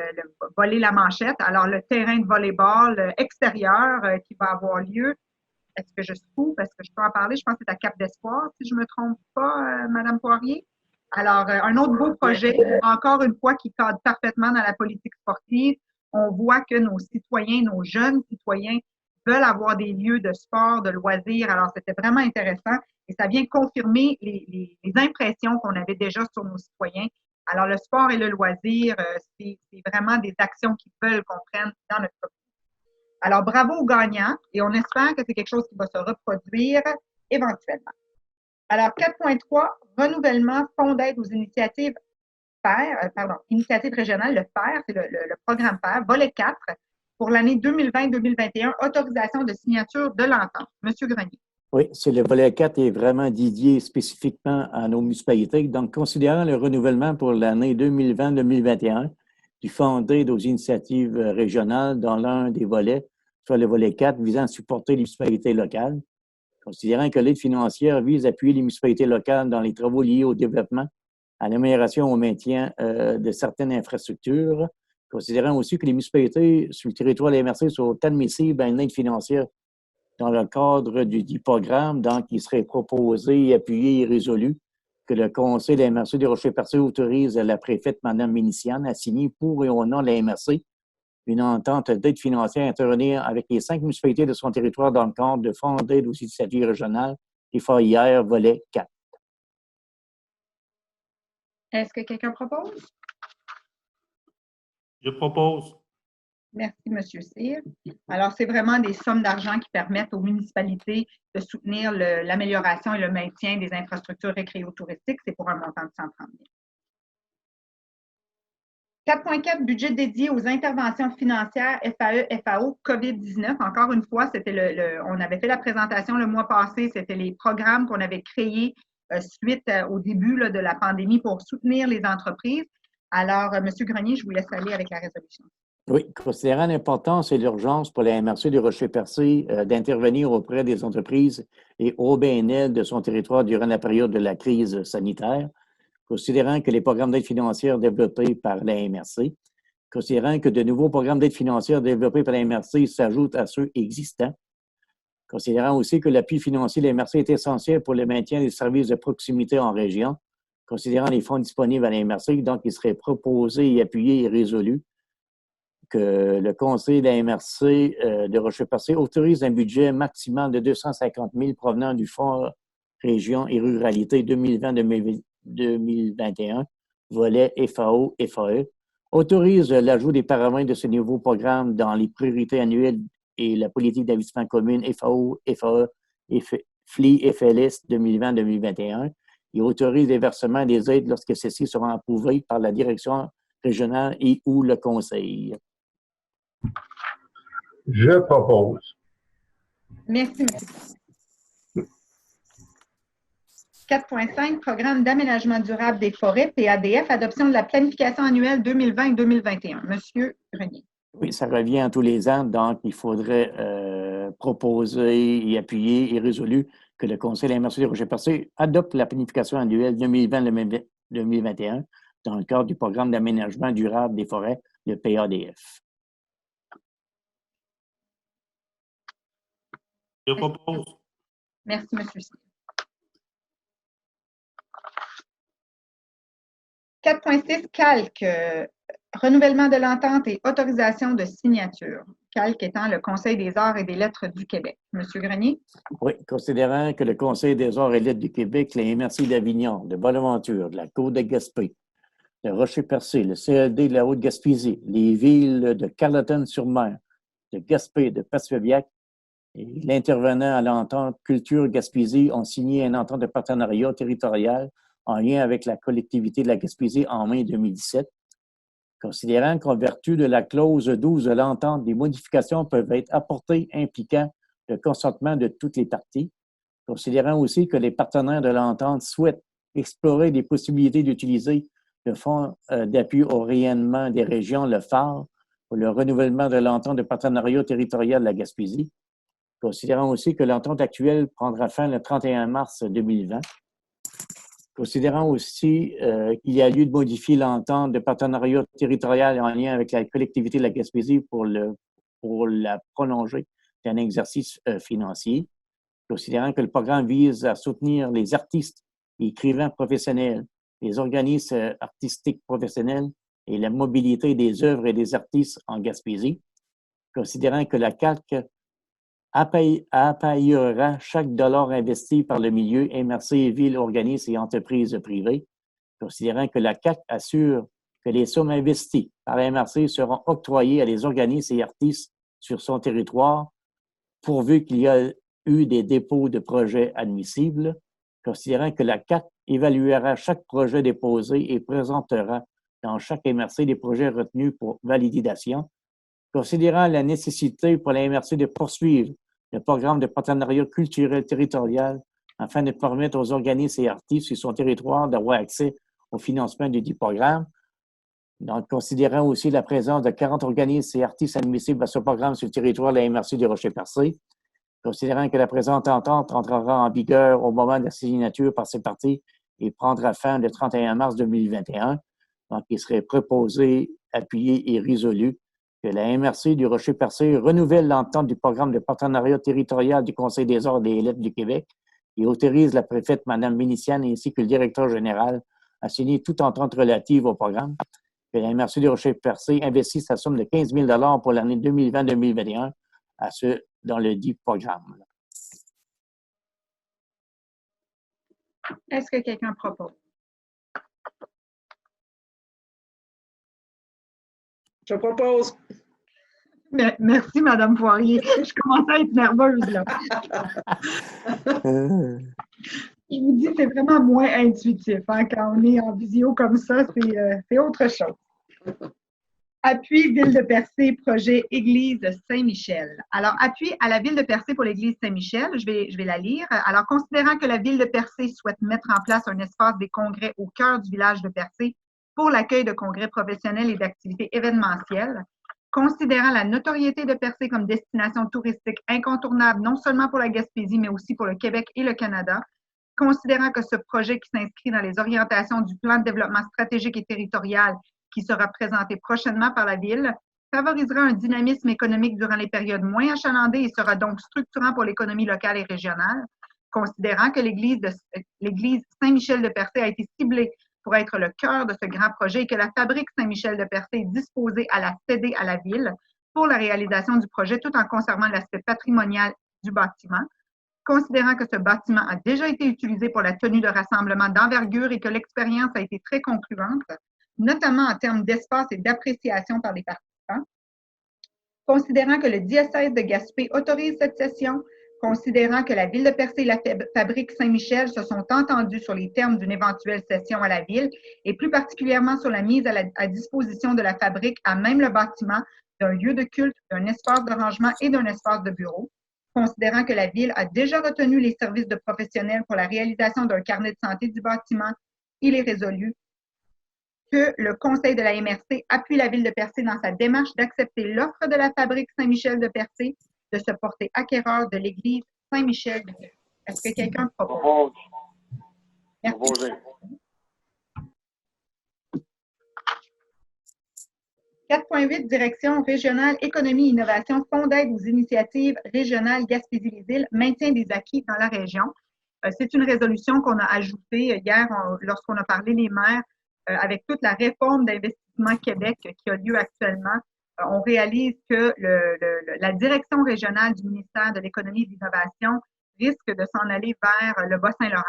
A: volley la manchette. Alors, le terrain de volleyball extérieur qui va avoir lieu. Est-ce que je suis fou? Est-ce que je peux en parler? Je pense que c'est à Cap d'Espoir, si je ne me trompe pas, Mme Poirier. Alors, un autre beau projet, encore une fois, qui cadre parfaitement dans la politique sportive. On voit que nos citoyens, nos jeunes citoyens veulent avoir des lieux de sport, de loisirs. Alors, c'était vraiment intéressant et ça vient confirmer les impressions qu'on avait déjà sur nos citoyens. Alors, le sport et le loisir, c'est vraiment des actions qu'ils veulent qu'on prenne dans notre communauté. Alors, bravo aux gagnants et on espère que c'est quelque chose qui va se reproduire éventuellement. Alors, 4.3, renouvellement fonds d'aide aux initiatives initiatives régionales, le FAIR, c'est le programme FAIR, volet 4, pour l'année 2020-2021, autorisation de signature de l'entente. Monsieur Grenier.
C: Oui, c'est le volet 4 est vraiment dédié spécifiquement à nos municipalités. Donc, considérant le renouvellement pour l'année 2020-2021 du fonds d'aide aux initiatives régionales dans l'un des volets, soit le volet 4 visant à supporter les municipalités locales, considérant que l'aide financière vise à appuyer les municipalités locales dans les travaux liés au développement, à l'amélioration au maintien de certaines infrastructures, considérant aussi que les municipalités sur le territoire de la MRC sont admissibles à une aide financière dans le cadre du programme, donc il serait proposé, appuyé et résolu que le Conseil de la MRC des Rochers-Percé autorise la préfète, Mme Bénitienne, à signer pour et au nom de la MRC une entente d'aide financière à intervenir avec les 5 municipalités de son territoire dans le cadre de fonds d'aide aux initiatives régionales et FAIR, volet 4.
A: Est-ce que quelqu'un propose?
F: Je propose.
A: Merci, M. Cyr. Alors, c'est vraiment des sommes d'argent qui permettent aux municipalités de soutenir l'amélioration et le maintien des infrastructures récréo-touristiques. C'est pour un montant de 130 000. 4.4, budget dédié aux interventions financières FAE-FAO COVID-19. Encore une fois, on avait fait la présentation le mois passé, c'était les programmes qu'on avait créés suite au début de la pandémie pour soutenir les entreprises. Alors, M. Grenier, je vous laisse aller avec la résolution.
C: Oui, considérant l'importance et l'urgence pour la MRC du Rocher-Percé d'intervenir auprès des entreprises et OBNL de son territoire durant la période de la crise sanitaire, considérant que les programmes d'aide financière développés par la MRC, considérant que de nouveaux programmes d'aide financière développés par la MRC s'ajoutent à ceux existants, considérant aussi que l'appui financier de la MRC est essentiel pour le maintien des services de proximité en région, considérant les fonds disponibles à la MRC, donc il serait proposé et appuyé et résolu que le conseil de la MRC de Rocher-Percé autorise un budget maximal de 250 000 provenant du Fonds Région et Ruralité 2020-2021, volet FAO-FAE, autorise l'ajout des paramètres de ce nouveau programme dans les priorités annuelles et la politique d'investissement commune FAO-FAE et FLI-FLS 2020-2021 et autorise les versements des aides lorsque ceux-ci seront approuvés par la direction régionale et ou le conseil.
F: Je propose.
A: Merci, M. 4.5, Programme d'aménagement durable des forêts, PADF, adoption de la planification annuelle 2020-2021. Monsieur Grenier.
C: Oui, ça revient tous les ans, donc il faudrait proposer et appuyer et résolu que le Conseil de la MRC de Rocher-Percé adopte la planification annuelle 2020-2021 dans le cadre du Programme d'aménagement durable des forêts, le PADF.
G: Je propose.
A: Merci, M. Cyr. 4.6, calque, renouvellement de l'entente et autorisation de signature. Calque étant le Conseil des arts et des lettres du Québec. M. Grenier?
C: Oui, considérant que le Conseil des arts et lettres du Québec, la MRC d'Avignon, de Bonaventure, de la Côte de Gaspé, de Rocher-Percé, le CLD de la Haute-Gaspésie, les villes de Carleton-sur-Mer, de Gaspé, de Passepébiac, et l'intervenant à l'entente Culture Gaspésie ont signé une entente de partenariat territorial en lien avec la collectivité de la Gaspésie en mai 2017. Considérant qu'en vertu de la clause 12 de l'entente, des modifications peuvent être apportées impliquant le consentement de toutes les parties. Considérant aussi que les partenaires de l'entente souhaitent explorer des possibilités d'utiliser le Fonds d'appui au rayonnement des régions, le phare, pour le renouvellement de l'entente de partenariat territorial de la Gaspésie. Considérant aussi que l'entente actuelle prendra fin le 31 mars 2020. Considérant aussi qu'il y a lieu de modifier l'entente de partenariat territorial en lien avec la collectivité de la Gaspésie pour la prolonger d'un exercice financier. Considérant que le programme vise à soutenir les artistes et écrivains professionnels, les organismes artistiques professionnels et la mobilité des œuvres et des artistes en Gaspésie. Considérant que la CAQ appaillera chaque dollar investi par le milieu MRC, villes, organismes et entreprises privées, considérant que la CAQ assure que les sommes investies par la MRC seront octroyées à des organismes et artistes sur son territoire, pourvu qu'il y ait eu des dépôts de projets admissibles, considérant que la CAQ évaluera chaque projet déposé et présentera dans chaque MRC des projets retenus pour validation, considérant la nécessité pour la MRC de poursuivre le programme de partenariat culturel territorial afin de permettre aux organismes et artistes sur son territoire d'avoir accès au financement du dit programme. Donc, considérant aussi la présence de 40 organismes et artistes admissibles à ce programme sur le territoire de la MRC du Rocher-Percé, considérant que la présente entente entrera en vigueur au moment de la signature par ces parties et prendra fin le 31 mars 2021, donc il serait proposé, appuyé et résolu que la MRC du Rocher-Percé renouvelle l'entente du programme de partenariat territorial du Conseil des arts et des lettres du Québec et autorise la préfète Mme Vénitiane ainsi que le directeur général à signer toute entente relative au programme. Que la MRC du Rocher-Percé investisse sa somme de 15 000 pour l'année 2020-2021 dans le dit programme.
A: Est-ce que quelqu'un propose?
D: Je propose.
A: Merci, Madame Poirier. Je commence à être nerveuse, là. Je vous dis, c'est vraiment moins intuitif. Hein, quand on est en visio comme ça, c'est autre chose. Appui Ville de Percé, projet Église Saint-Michel. Alors, appui à la Ville de Percé pour l'Église Saint-Michel, je vais la lire. Alors, considérant que la Ville de Percé souhaite mettre en place un espace des congrès au cœur du village de Percé pour l'accueil de congrès professionnels et d'activités événementielles, considérant la notoriété de Percé comme destination touristique incontournable non seulement pour la Gaspésie, mais aussi pour le Québec et le Canada, considérant que ce projet qui s'inscrit dans les orientations du plan de développement stratégique et territorial qui sera présenté prochainement par la Ville, favorisera un dynamisme économique durant les périodes moins achalandées et sera donc structurant pour l'économie locale et régionale, considérant que l'église Saint-Michel de Percé a été ciblée pour être le cœur de ce grand projet et que la fabrique Saint-Michel de Percé est disposée à la céder à la Ville pour la réalisation du projet tout en conservant l'aspect patrimonial du bâtiment, considérant que ce bâtiment a déjà été utilisé pour la tenue de rassemblements d'envergure et que l'expérience a été très concluante, notamment en termes d'espace et d'appréciation par les participants, considérant que le diocèse de Gaspé autorise cette session, considérant que la Ville de Percé et la fabrique Saint-Michel se sont entendus sur les termes d'une éventuelle cession à la Ville et plus particulièrement sur la mise à disposition de la fabrique à même le bâtiment d'un lieu de culte, d'un espace de rangement et d'un espace de bureau, considérant que la Ville a déjà retenu les services de professionnels pour la réalisation d'un carnet de santé du bâtiment, il est résolu que le Conseil de la MRC appuie la Ville de Percé dans sa démarche d'accepter l'offre de la fabrique Saint-Michel de Percé de se porter acquéreur de l'église Saint-Michel de Percé. Est-ce que quelqu'un propose? Merci. 4.8, Direction régionale économie et innovation, Fonds d'aide aux initiatives régionales Gaspésie-les-Îles, maintien des acquis dans la région. C'est une résolution qu'on a ajoutée hier lorsqu'on a parlé les maires avec toute la réforme d'Investissement Québec qui a lieu actuellement. On réalise que la direction régionale du ministère de l'Économie et de l'Innovation risque de s'en aller vers le Bas-Saint-Laurent.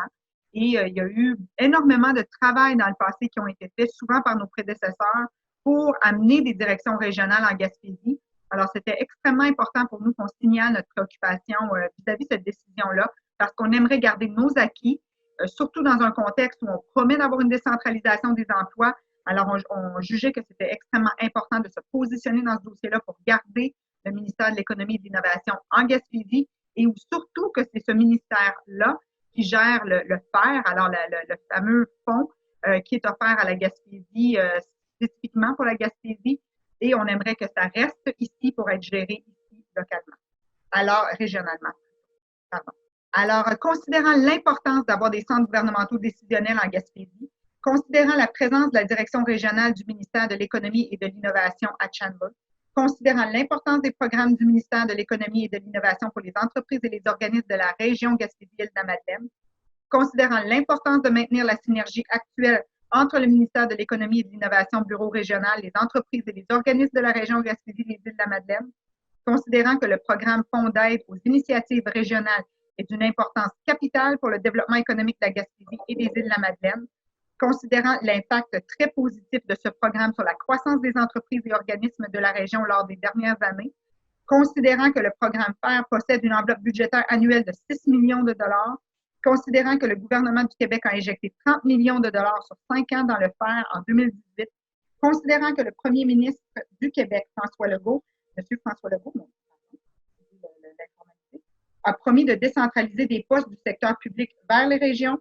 A: Et il y a eu énormément de travail dans le passé qui ont été faits, souvent par nos prédécesseurs, pour amener des directions régionales en Gaspésie. Alors, c'était extrêmement important pour nous qu'on signale notre préoccupation vis-à-vis de cette décision-là, parce qu'on aimerait garder nos acquis, surtout dans un contexte où on promet d'avoir une décentralisation des emplois. Alors, on jugeait que c'était extrêmement important de se positionner dans ce dossier-là pour garder le ministère de l'Économie et de l'Innovation en Gaspésie et où surtout que c'est ce ministère-là qui gère le FER, alors le fameux fonds qui est offert à la Gaspésie, spécifiquement pour la Gaspésie, et on aimerait que ça reste ici pour être géré ici localement, alors régionalement. Pardon. Alors, considérant l'importance d'avoir des centres gouvernementaux décisionnels en Gaspésie, considérant la présence de la direction régionale du ministère de l'Économie et de l'Innovation à Chandler, considérant l'importance des programmes du ministère de l'Économie et de l'Innovation pour les entreprises et les organismes de la région Gaspésie-Île-de-la-Madeleine, considérant l'importance de maintenir la synergie actuelle entre le ministère de l'Économie et de l'Innovation, Bureau régional, les entreprises et les organismes de la région Gaspésie-les-Îles-de-la-Madeleine, considérant que le programme Fonds d'aide aux initiatives régionales est d'une importance capitale pour le développement économique de la Gaspésie et des Îles-de-la-Madeleine, considérant l'impact très positif de ce programme sur la croissance des entreprises et organismes de la région lors des dernières années, considérant que le programme FER possède une enveloppe budgétaire annuelle de 6 millions de dollars, considérant que le gouvernement du Québec a injecté 30 millions de dollars sur 5 ans dans le FER en 2018, considérant que le premier ministre du Québec, François Legault, M. François Legault, a promis de décentraliser des postes du secteur public vers les régions,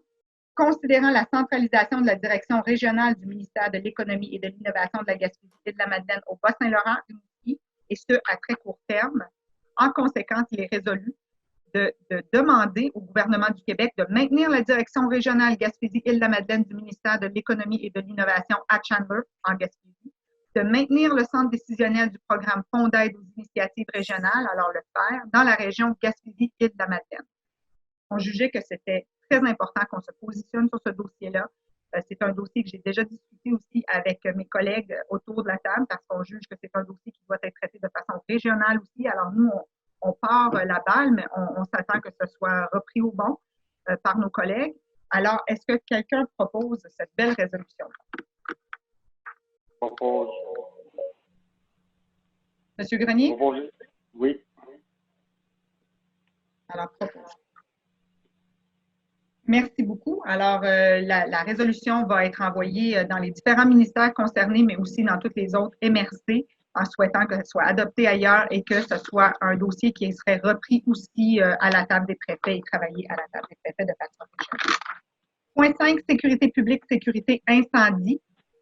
A: considérant la centralisation de la direction régionale du ministère de l'Économie et de l'Innovation de la Gaspésie et de la Madeleine au Bas-Saint-Laurent, et ce, à très court terme. En conséquence, il est résolu de demander au gouvernement du Québec de maintenir la direction régionale Gaspésie-Île-de-la-Madeleine du ministère de l'Économie et de l'Innovation à Chandler, en Gaspésie, de maintenir le centre décisionnel du programme Fonds d'aide aux initiatives régionales, alors le FER, dans la région Gaspésie-Île-de-la-Madeleine. On jugeait que c'était très important qu'on se positionne sur ce dossier-là. C'est un dossier que j'ai déjà discuté aussi avec mes collègues autour de la table parce qu'on juge que c'est un dossier qui doit être traité de façon régionale aussi. Alors nous, on part la balle, mais on s'attend que ce soit repris au bon par nos collègues. Alors, est-ce que quelqu'un propose cette belle résolution?
B: Propose.
A: Monsieur Grenier?
B: Proposer. Oui.
A: Alors, propose. Merci beaucoup. Alors, la résolution va être envoyée dans les différents ministères concernés, mais aussi dans toutes les autres MRC, en souhaitant que ce soit adopté ailleurs et que ce soit un dossier qui serait repris aussi à la table des préfets et travaillé à la table des préfets de façon régionale. Point 5, sécurité publique, sécurité incendie.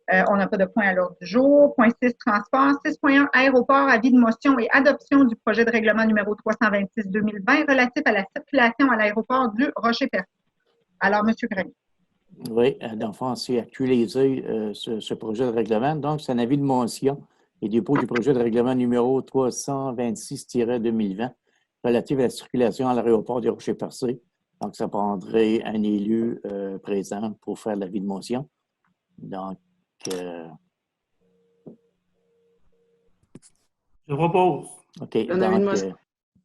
A: On n'a pas de point à l'ordre du jour. Point 6, transport. 6.1, aéroport, avis de motion et adoption du projet de règlement numéro 326-2020 relatif à la circulation à l'aéroport du Rocher-Percé. Alors, M. Grenier.
C: Oui, dans le fond, c'est actualisé ce projet de règlement. Donc, c'est un avis de motion et dépôt du projet de règlement numéro 326-2020 relatif à la circulation à l'aéroport du Rocher-Percé. Donc, ça prendrait un élu présent pour faire l'avis de motion. Donc,
F: Je propose.
C: OK.
D: Un avis de motion.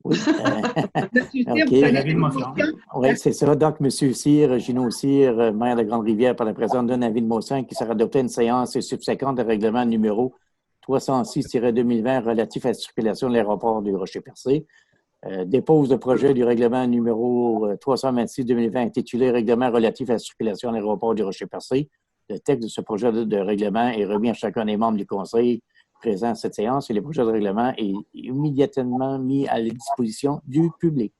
C: Oui.
A: OK.
F: Un avis de motion.
C: Oui, c'est ça. Donc, M. Cyr, Gino Cyr, maire de Grande-Rivière, par la présence d'un avis de motion qui sera adopté à une séance subséquente de règlement numéro 306-2020 relatif à la circulation de l'aéroport du Rocher-Percé. Dépose le projet du règlement numéro 326-2020 intitulé Règlement relatif à la circulation à l'aéroport du Rocher-Percé. Le texte de ce projet de règlement est remis à chacun des membres du Conseil présent à cette séance et le projet de règlement est immédiatement mis à la disposition du public.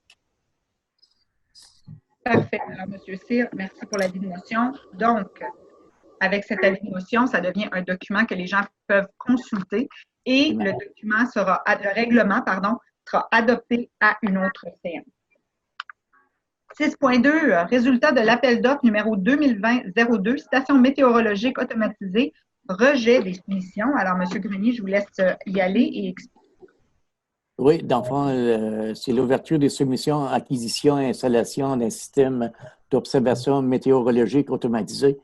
A: Parfait. Alors, M. Cyr, merci pour l'avis de motion. Donc, avec cet avis de motion, ça devient un document que les gens peuvent consulter et le règlement sera adopté à une autre séance. 6.2, résultat de l'appel d'offres numéro 2020-02, station météorologique automatisée, rejet des soumissions. Alors, M. Grenier, je vous laisse y aller et expliquer.
C: Oui, dans le fond, c'est l'ouverture des soumissions, acquisition et installation d'un système d'observation météorologique automatisé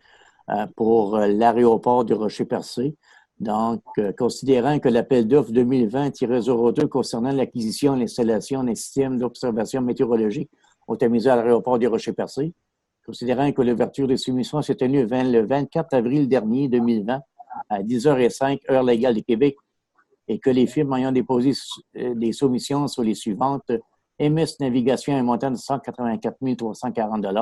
C: pour l'aéroport du Rocher-Percé. Donc, considérant que l'appel d'offres 2020-02 concernant l'acquisition et l'installation d'un système d'observation météorologique automatisé à l'aéroport du Rocher-Percé, considérant que l'ouverture des soumissions s'est tenue le 24 avril dernier 2020 à 10h05, heure légale du Québec, et que les firmes ayant déposé des soumissions sont les suivantes: MS Navigation à un montant de 184 340 $,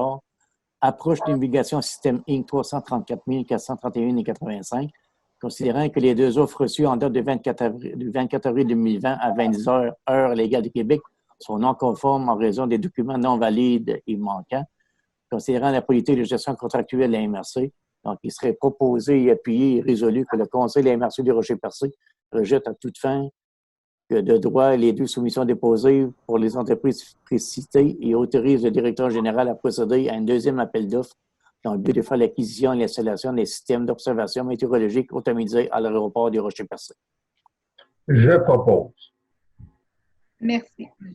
C: Approche Navigation Système Inc. 334 431,85 $, considérant que les deux offres reçues en date du 24 avril 2020 à 20h, heure légale du Québec, sont non conformes en raison des documents non valides et manquants, considérant la politique de gestion contractuelle de la MRC. Donc, il serait proposé et appuyé et résolu que le Conseil de la MRC du Rocher-Percé rejette à toute fin de droit les deux soumissions déposées pour les entreprises précitées et autorise le directeur général à procéder à un deuxième appel d'offres dans le but de faire l'acquisition et l'installation des systèmes d'observation météorologique automatisés à l'aéroport du Rocher-Percé.
G: Je propose.
A: Merci, M.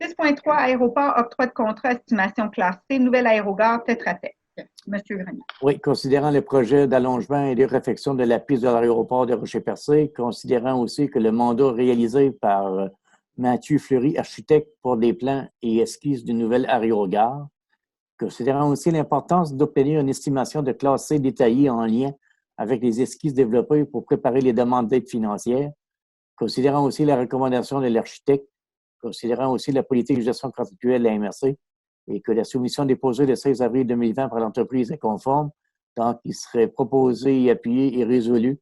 A: 6.3, aéroport, octroi de contrat, estimation classe C, nouvelle aérogare, Tetra Tech. Monsieur Grenier.
C: Oui, considérant le projet d'allongement et de réfection de la piste de l'aéroport de Rocher-Percé, considérant aussi que le mandat réalisé par Mathieu Fleury, architecte pour des plans et esquisses d'une nouvelle aérogare, considérant aussi l'importance d'obtenir une estimation de classe C détaillée en lien avec les esquisses développées pour préparer les demandes d'aide financière, considérant aussi la recommandation de l'architecte, considérant aussi la politique de gestion contractuelle de la MRC, et que la soumission déposée le 16 avril 2020 par l'entreprise est conforme, donc il serait proposé, appuyé et résolu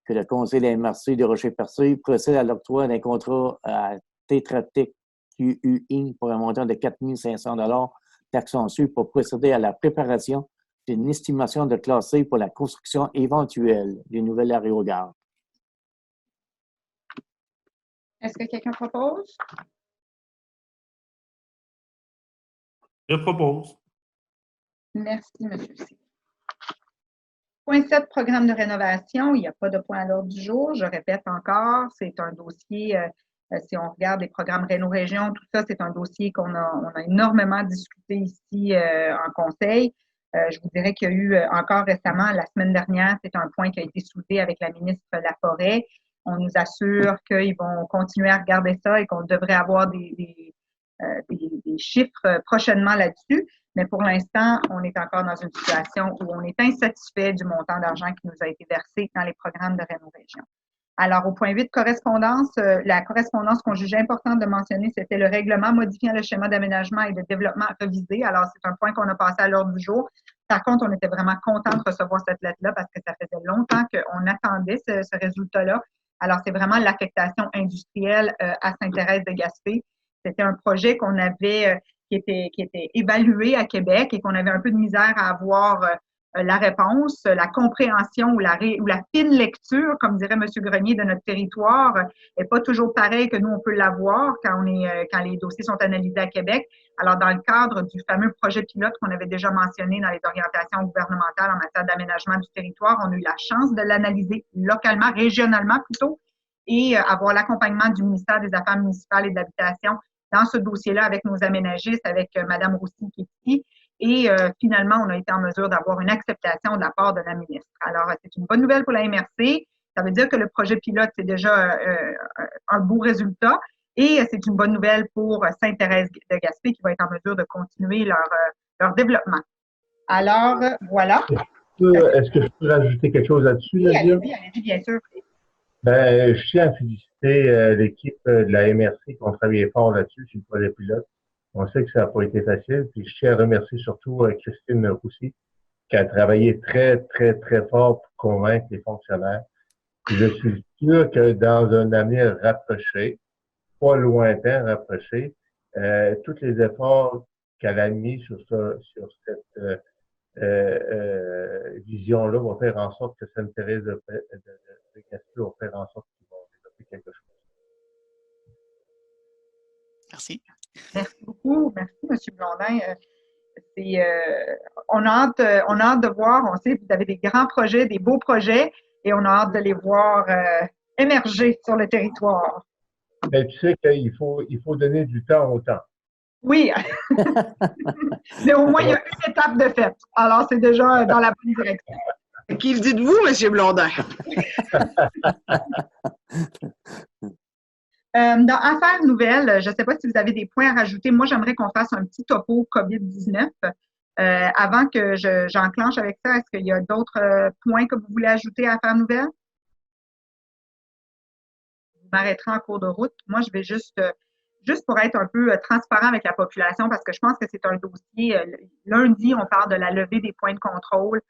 C: que le Conseil de la MRC de Rocher-Percé procède à l'octroi d'un contrat à Tetra Tech QU Inc. pour un montant de 4 500 $ taxes en su pour procéder à la préparation d'une estimation de classe C pour la construction éventuelle d'une nouvelle aérogare.
A: Est-ce que quelqu'un propose?
F: Je propose.
A: Merci, M. C. Point 7, programme de rénovation. Il n'y a pas de point à l'ordre du jour. Je répète encore, c'est un dossier, si on regarde les programmes Réno-Région, tout ça, c'est un dossier on a énormément discuté ici en conseil. Je vous dirais qu'il y a eu encore récemment, la semaine dernière, c'est un point qui a été soulevé avec la ministre Laforêt. On nous assure qu'ils vont continuer à regarder ça et qu'on devrait avoir des chiffres prochainement là-dessus. Mais pour l'instant, on est encore dans une situation où on est insatisfait du montant d'argent qui nous a été versé dans les programmes de Réno-Région. Alors, au point 8, correspondance, la correspondance qu'on jugeait importante de mentionner, c'était le règlement modifiant le schéma d'aménagement et de développement révisé. Alors, c'est un point qu'on a passé à l'ordre du jour. Par contre, on était vraiment content de recevoir cette lettre-là parce que ça faisait longtemps qu'on attendait ce résultat-là. Alors, c'est vraiment l'affectation industrielle à Sainte-Thérèse de Gaspé. C'était un projet qu'on avait, qui était évalué à Québec et qu'on avait un peu de misère à avoir la réponse, la compréhension ou la fine lecture, comme dirait M. Grenier, de notre territoire n'est pas toujours pareil que nous, on peut l'avoir quand les dossiers sont analysés à Québec. Alors, dans le cadre du fameux projet pilote qu'on avait déjà mentionné dans les orientations gouvernementales en matière d'aménagement du territoire, on a eu la chance de l'analyser localement, régionalement plutôt, et avoir l'accompagnement du ministère des Affaires municipales et de l'Habitation dans ce dossier-là avec nos aménagistes, avec Mme Roussy qui est ici. Et finalement, on a été en mesure d'avoir une acceptation de la part de la ministre. Alors, c'est une bonne nouvelle pour la MRC. Ça veut dire que le projet pilote, c'est déjà un beau résultat. Et c'est une bonne nouvelle pour Sainte-Thérèse de Gaspé qui va être en mesure de continuer leur développement. Alors, voilà.
G: Est-ce que je peux rajouter quelque chose là-dessus, Nadia?
A: Oui, allez-y, bien sûr.
G: Ben, je tiens à féliciter l'équipe de la MRC qui ont travaillé fort là-dessus, sur le projet pilote. On sait que ça n'a pas été facile. Puis je tiens à remercier surtout Christine Roussy, qui a travaillé très, très, très fort pour convaincre les fonctionnaires. Puis je suis sûr que dans un avenir rapproché, pas lointain, rapproché, tous les efforts qu'elle a mis sur cette vision-là vont faire en sorte que Sainte-Thérèse de Gaspé va faire en sorte qu'ils vont développer quelque chose.
E: Merci.
A: Merci beaucoup. Merci, M. Blondin. On a hâte de voir. On sait que vous avez des grands projets, des beaux projets, et on a hâte de les voir émerger sur le territoire.
G: Mais tu sais qu'il faut donner du temps au temps.
A: Oui. Mais au moins, il y a une étape de fait. Alors, c'est déjà dans la bonne direction.
H: Qui le dites-vous, M. Blondin?
A: Dans Affaires nouvelles, je ne sais pas si vous avez des points à rajouter. Moi, j'aimerais qu'on fasse un petit topo COVID-19. Avant que j'enclenche avec ça, est-ce qu'il y a d'autres points que vous voulez ajouter à Affaires nouvelles? Vous m'arrêterez en cours de route. Moi, je vais juste pour être un peu transparent avec la population, parce que je pense que c'est un dossier. Lundi, on parle de la levée des points de contrôle.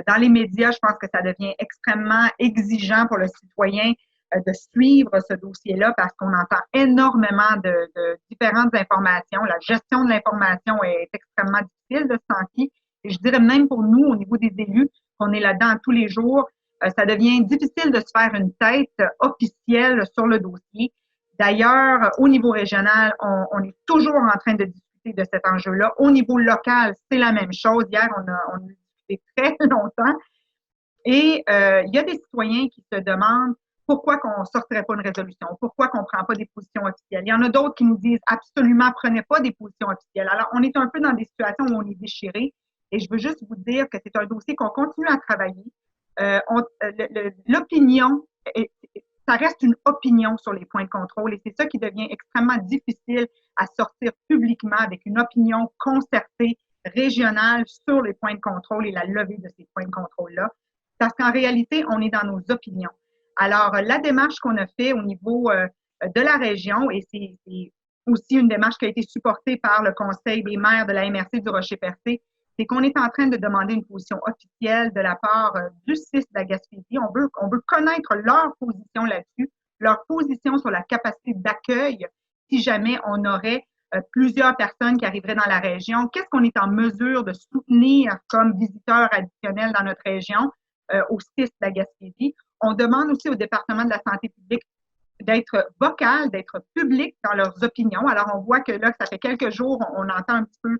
A: Dans les médias, je pense que ça devient extrêmement exigeant pour le citoyen de suivre ce dossier-là parce qu'on entend énormément de différentes informations. La gestion de l'information est extrêmement difficile de ce temps-ci. Et je dirais même pour nous, au niveau des élus, qu'on est là-dedans tous les jours, ça devient difficile de se faire une tête officielle sur le dossier. D'ailleurs, au niveau régional, on est toujours en train de discuter de cet enjeu-là. Au niveau local, c'est la même chose. Hier, on a discuté très longtemps. Et il y a des citoyens qui se demandent pourquoi qu'on ne sortirait pas une résolution, pourquoi qu'on ne prend pas des positions officielles. Il y en a d'autres qui nous disent absolument prenez pas des positions officielles. Alors, on est un peu dans des situations où on est déchiré. Et je veux juste vous dire que c'est un dossier qu'on continue à travailler. L'opinion, ça reste une opinion sur les points de contrôle et c'est ça qui devient extrêmement difficile à sortir publiquement avec une opinion concertée, régionale sur les points de contrôle et la levée de ces points de contrôle-là. Parce qu'en réalité, on est dans nos opinions. Alors, la démarche qu'on a fait au niveau de la région, et c'est aussi une démarche qui a été supportée par le Conseil des maires de la MRC du Rocher-Percé, c'est qu'on est en train de demander une position officielle de la part du CIS de la Gaspésie. On veut connaître leur position là-dessus, leur position sur la capacité d'accueil si jamais on aurait plusieurs personnes qui arriveraient dans la région. Qu'est-ce qu'on est en mesure de soutenir comme visiteurs additionnels dans notre région au CIS de la Gaspésie? On demande aussi au département de la santé publique d'être vocal, d'être public dans leurs opinions. Alors, on voit que là, ça fait quelques jours, on entend un petit peu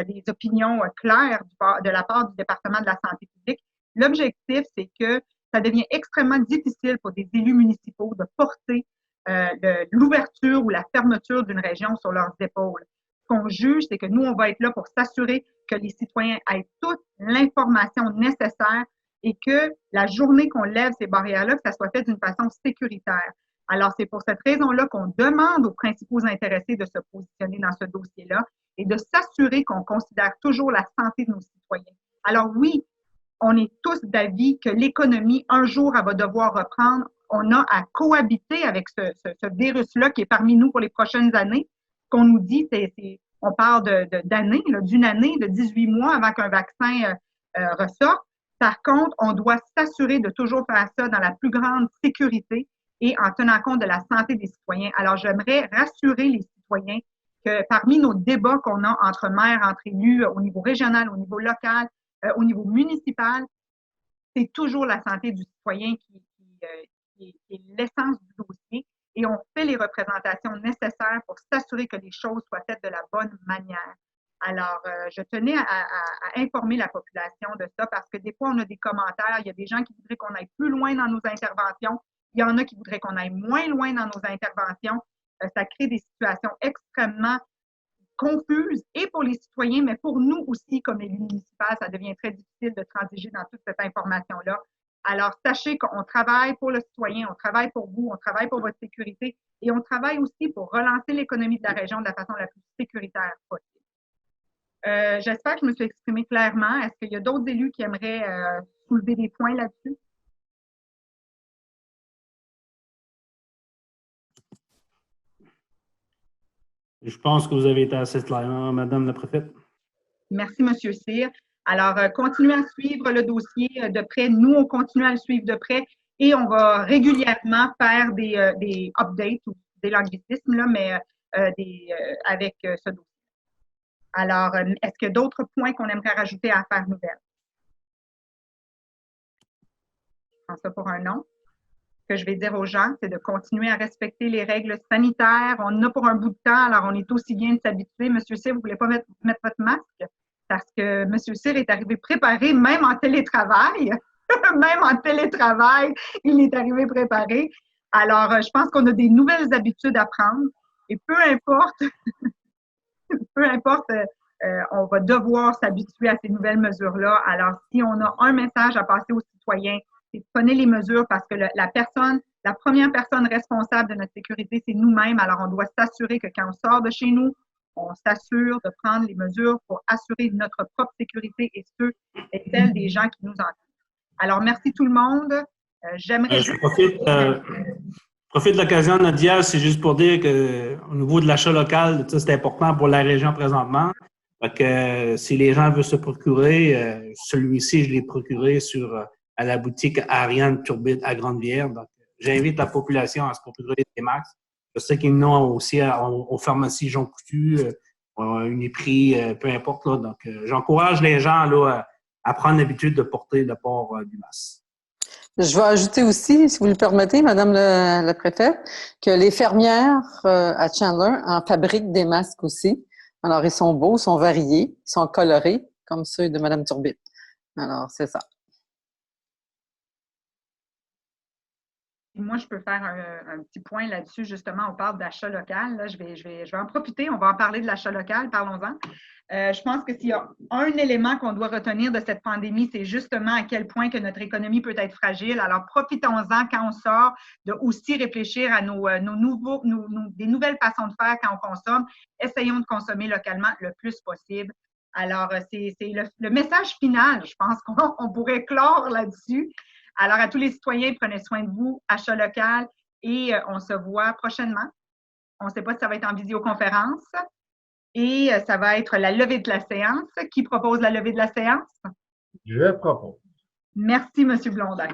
A: des opinions claires de la part du département de la santé publique. L'objectif, c'est que ça devient extrêmement difficile pour des élus municipaux de porter l'ouverture ou la fermeture d'une région sur leurs épaules. Ce qu'on juge, c'est que nous, on va être là pour s'assurer que les citoyens aient toute l'information nécessaire et que la journée qu'on lève ces barrières-là, que ça soit fait d'une façon sécuritaire. Alors, c'est pour cette raison-là qu'on demande aux principaux intéressés de se positionner dans ce dossier-là et de s'assurer qu'on considère toujours la santé de nos citoyens. Alors oui, on est tous d'avis que l'économie, un jour, elle va devoir reprendre. On a à cohabiter avec ce virus-là qui est parmi nous pour les prochaines années. Ce qu'on nous dit, on parle d'années, d'une année, de 18 mois avant qu'un vaccin ressorte. Par contre, on doit s'assurer de toujours faire ça dans la plus grande sécurité et en tenant compte de la santé des citoyens. Alors, j'aimerais rassurer les citoyens que parmi nos débats qu'on a entre maires, entre élus, au niveau régional, au niveau local, au niveau municipal, c'est toujours la santé du citoyen qui est l'essence du dossier et on fait les représentations nécessaires pour s'assurer que les choses soient faites de la bonne manière. Alors, je tenais à informer la population de ça parce que des fois, on a des commentaires. Il y a des gens qui voudraient qu'on aille plus loin dans nos interventions. Il y en a qui voudraient qu'on aille moins loin dans nos interventions. Ça crée des situations extrêmement confuses et pour les citoyens, mais pour nous aussi, comme élus municipaux, ça devient très difficile de transiger dans toute cette information-là. Alors, sachez qu'on travaille pour le citoyen, on travaille pour vous, on travaille pour votre sécurité et on travaille aussi pour relancer l'économie de la région de la façon la plus sécuritaire possible. J'espère que je me suis exprimée clairement. Est-ce qu'il y a d'autres élus qui aimeraient soulever des points là-dessus?
F: Je pense que vous avez été assez clair, Madame la préfète.
A: Merci, M. Cyr. Alors, continuez à suivre le dossier de près. Nous, on continue à le suivre de près et on va régulièrement faire des updates ou des anglicismes, là, mais avec ce dossier. Alors, est-ce qu'il y a d'autres points qu'on aimerait rajouter à Affaires nouvelles? Je prends ça pour un non. Ce que je vais dire aux gens, c'est de continuer à respecter les règles sanitaires. On en a pour un bout de temps, alors on est aussi bien de s'habituer. Monsieur Cyr, vous ne voulez pas mettre votre masque parce que Monsieur Cyr est arrivé préparé, même en télétravail. Même en télétravail, il est arrivé préparé. Alors, je pense qu'on a des nouvelles habitudes à prendre et peu importe, on va devoir s'habituer à ces nouvelles mesures-là. Alors, si on a un message à passer aux citoyens, c'est de prenez les mesures parce que la première personne responsable de notre sécurité, c'est nous-mêmes. Alors, on doit s'assurer que quand on sort de chez nous, on s'assure de prendre les mesures pour assurer notre propre sécurité et celle des gens qui nous entourent. Alors, merci tout le monde. J'aimerais
F: Je profite de l'occasion, Nadia, c'est juste pour dire qu'au niveau de l'achat local, c'est important pour la région présentement. Fait que, si les gens veulent se procurer, celui-ci, je l'ai procuré à la boutique Ariane Turbide à Grande-Bière. Donc, j'invite la population à se procurer des masques. Je sais qu'ils en ont aussi aux pharmacies Jean Coutu, Uniprix, peu importe. Là. Donc, j'encourage les gens là, à prendre l'habitude de porter le port du masque.
D: Je vais ajouter aussi, si vous le permettez, Madame la préfète, que les fermières à Chandler en fabriquent des masques aussi. Alors, ils sont beaux, ils sont variés, ils sont colorés, comme ceux de Madame Turbide. Alors, c'est ça.
A: Moi, je peux faire un petit point là-dessus. Justement, on parle d'achat local. Là, je vais en profiter. On va en parler de l'achat local. Parlons-en. Je pense que s'il y a un élément qu'on doit retenir de cette pandémie, c'est justement à quel point que notre économie peut être fragile. Alors, profitons-en quand on sort de aussi réfléchir à des nouvelles façons de faire quand on consomme. Essayons de consommer localement le plus possible. Alors, c'est le message final. Je pense qu'on pourrait clore là-dessus. Alors, à tous les citoyens, prenez soin de vous, achat local, et on se voit prochainement. On ne sait pas si ça va être en visioconférence. Et ça va être la levée de la séance. Qui propose la levée de la séance?
G: Je propose.
A: Merci, M. Blondin.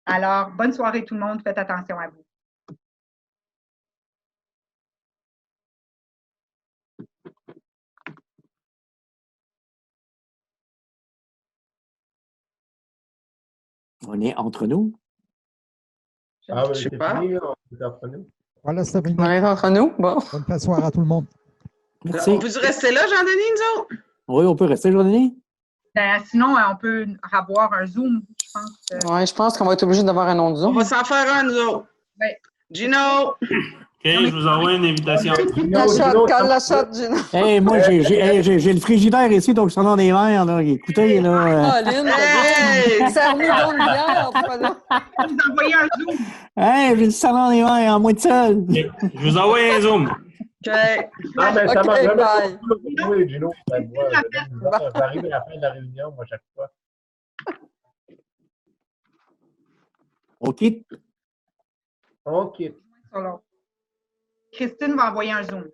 A: Alors, bonne soirée tout le monde. Faites attention à vous.
C: On est entre nous?
G: Ah,
H: Je sais
G: c'est
H: pas.
G: fini, on est entre nous.
I: Voilà, c'est fini.
D: On est entre nous? Bon.
I: Bonne soirée à tout le monde.
C: Merci.
H: On peut-tu rester là, Jean-Denis, nous autres?
C: Oui, on peut rester, Jean-Denis?
A: Sinon, on peut avoir un Zoom, je pense.
D: Oui, je pense qu'on va être obligé d'avoir un autre
H: On
D: Zoom.
H: va s'en faire un, nous autres.
A: Oui.
H: Gino!
F: je vous envoie une invitation.
D: La shot, cale la shot, Gino.
C: Hey, moi, j'ai le frigidaire ici, donc salon des verres. Là. Écoutez, là.
D: Ah, Lynn,
H: Hey!
D: serre-nous donc une bière, pas là.
A: Vous envoyez un Zoom.
C: Hey, j'ai le salon des verres en moi de seul.
F: Je vous envoie un Zoom.
H: OK.
G: Non, mais ça
D: Ok,
G: m'a vraiment
D: bye.
G: beaucoup aidé, Gino. J'arrive à la fin de la réunion, moi, chaque fois.
C: On quitte.
G: OK.
A: Christine va envoyer un Zoom.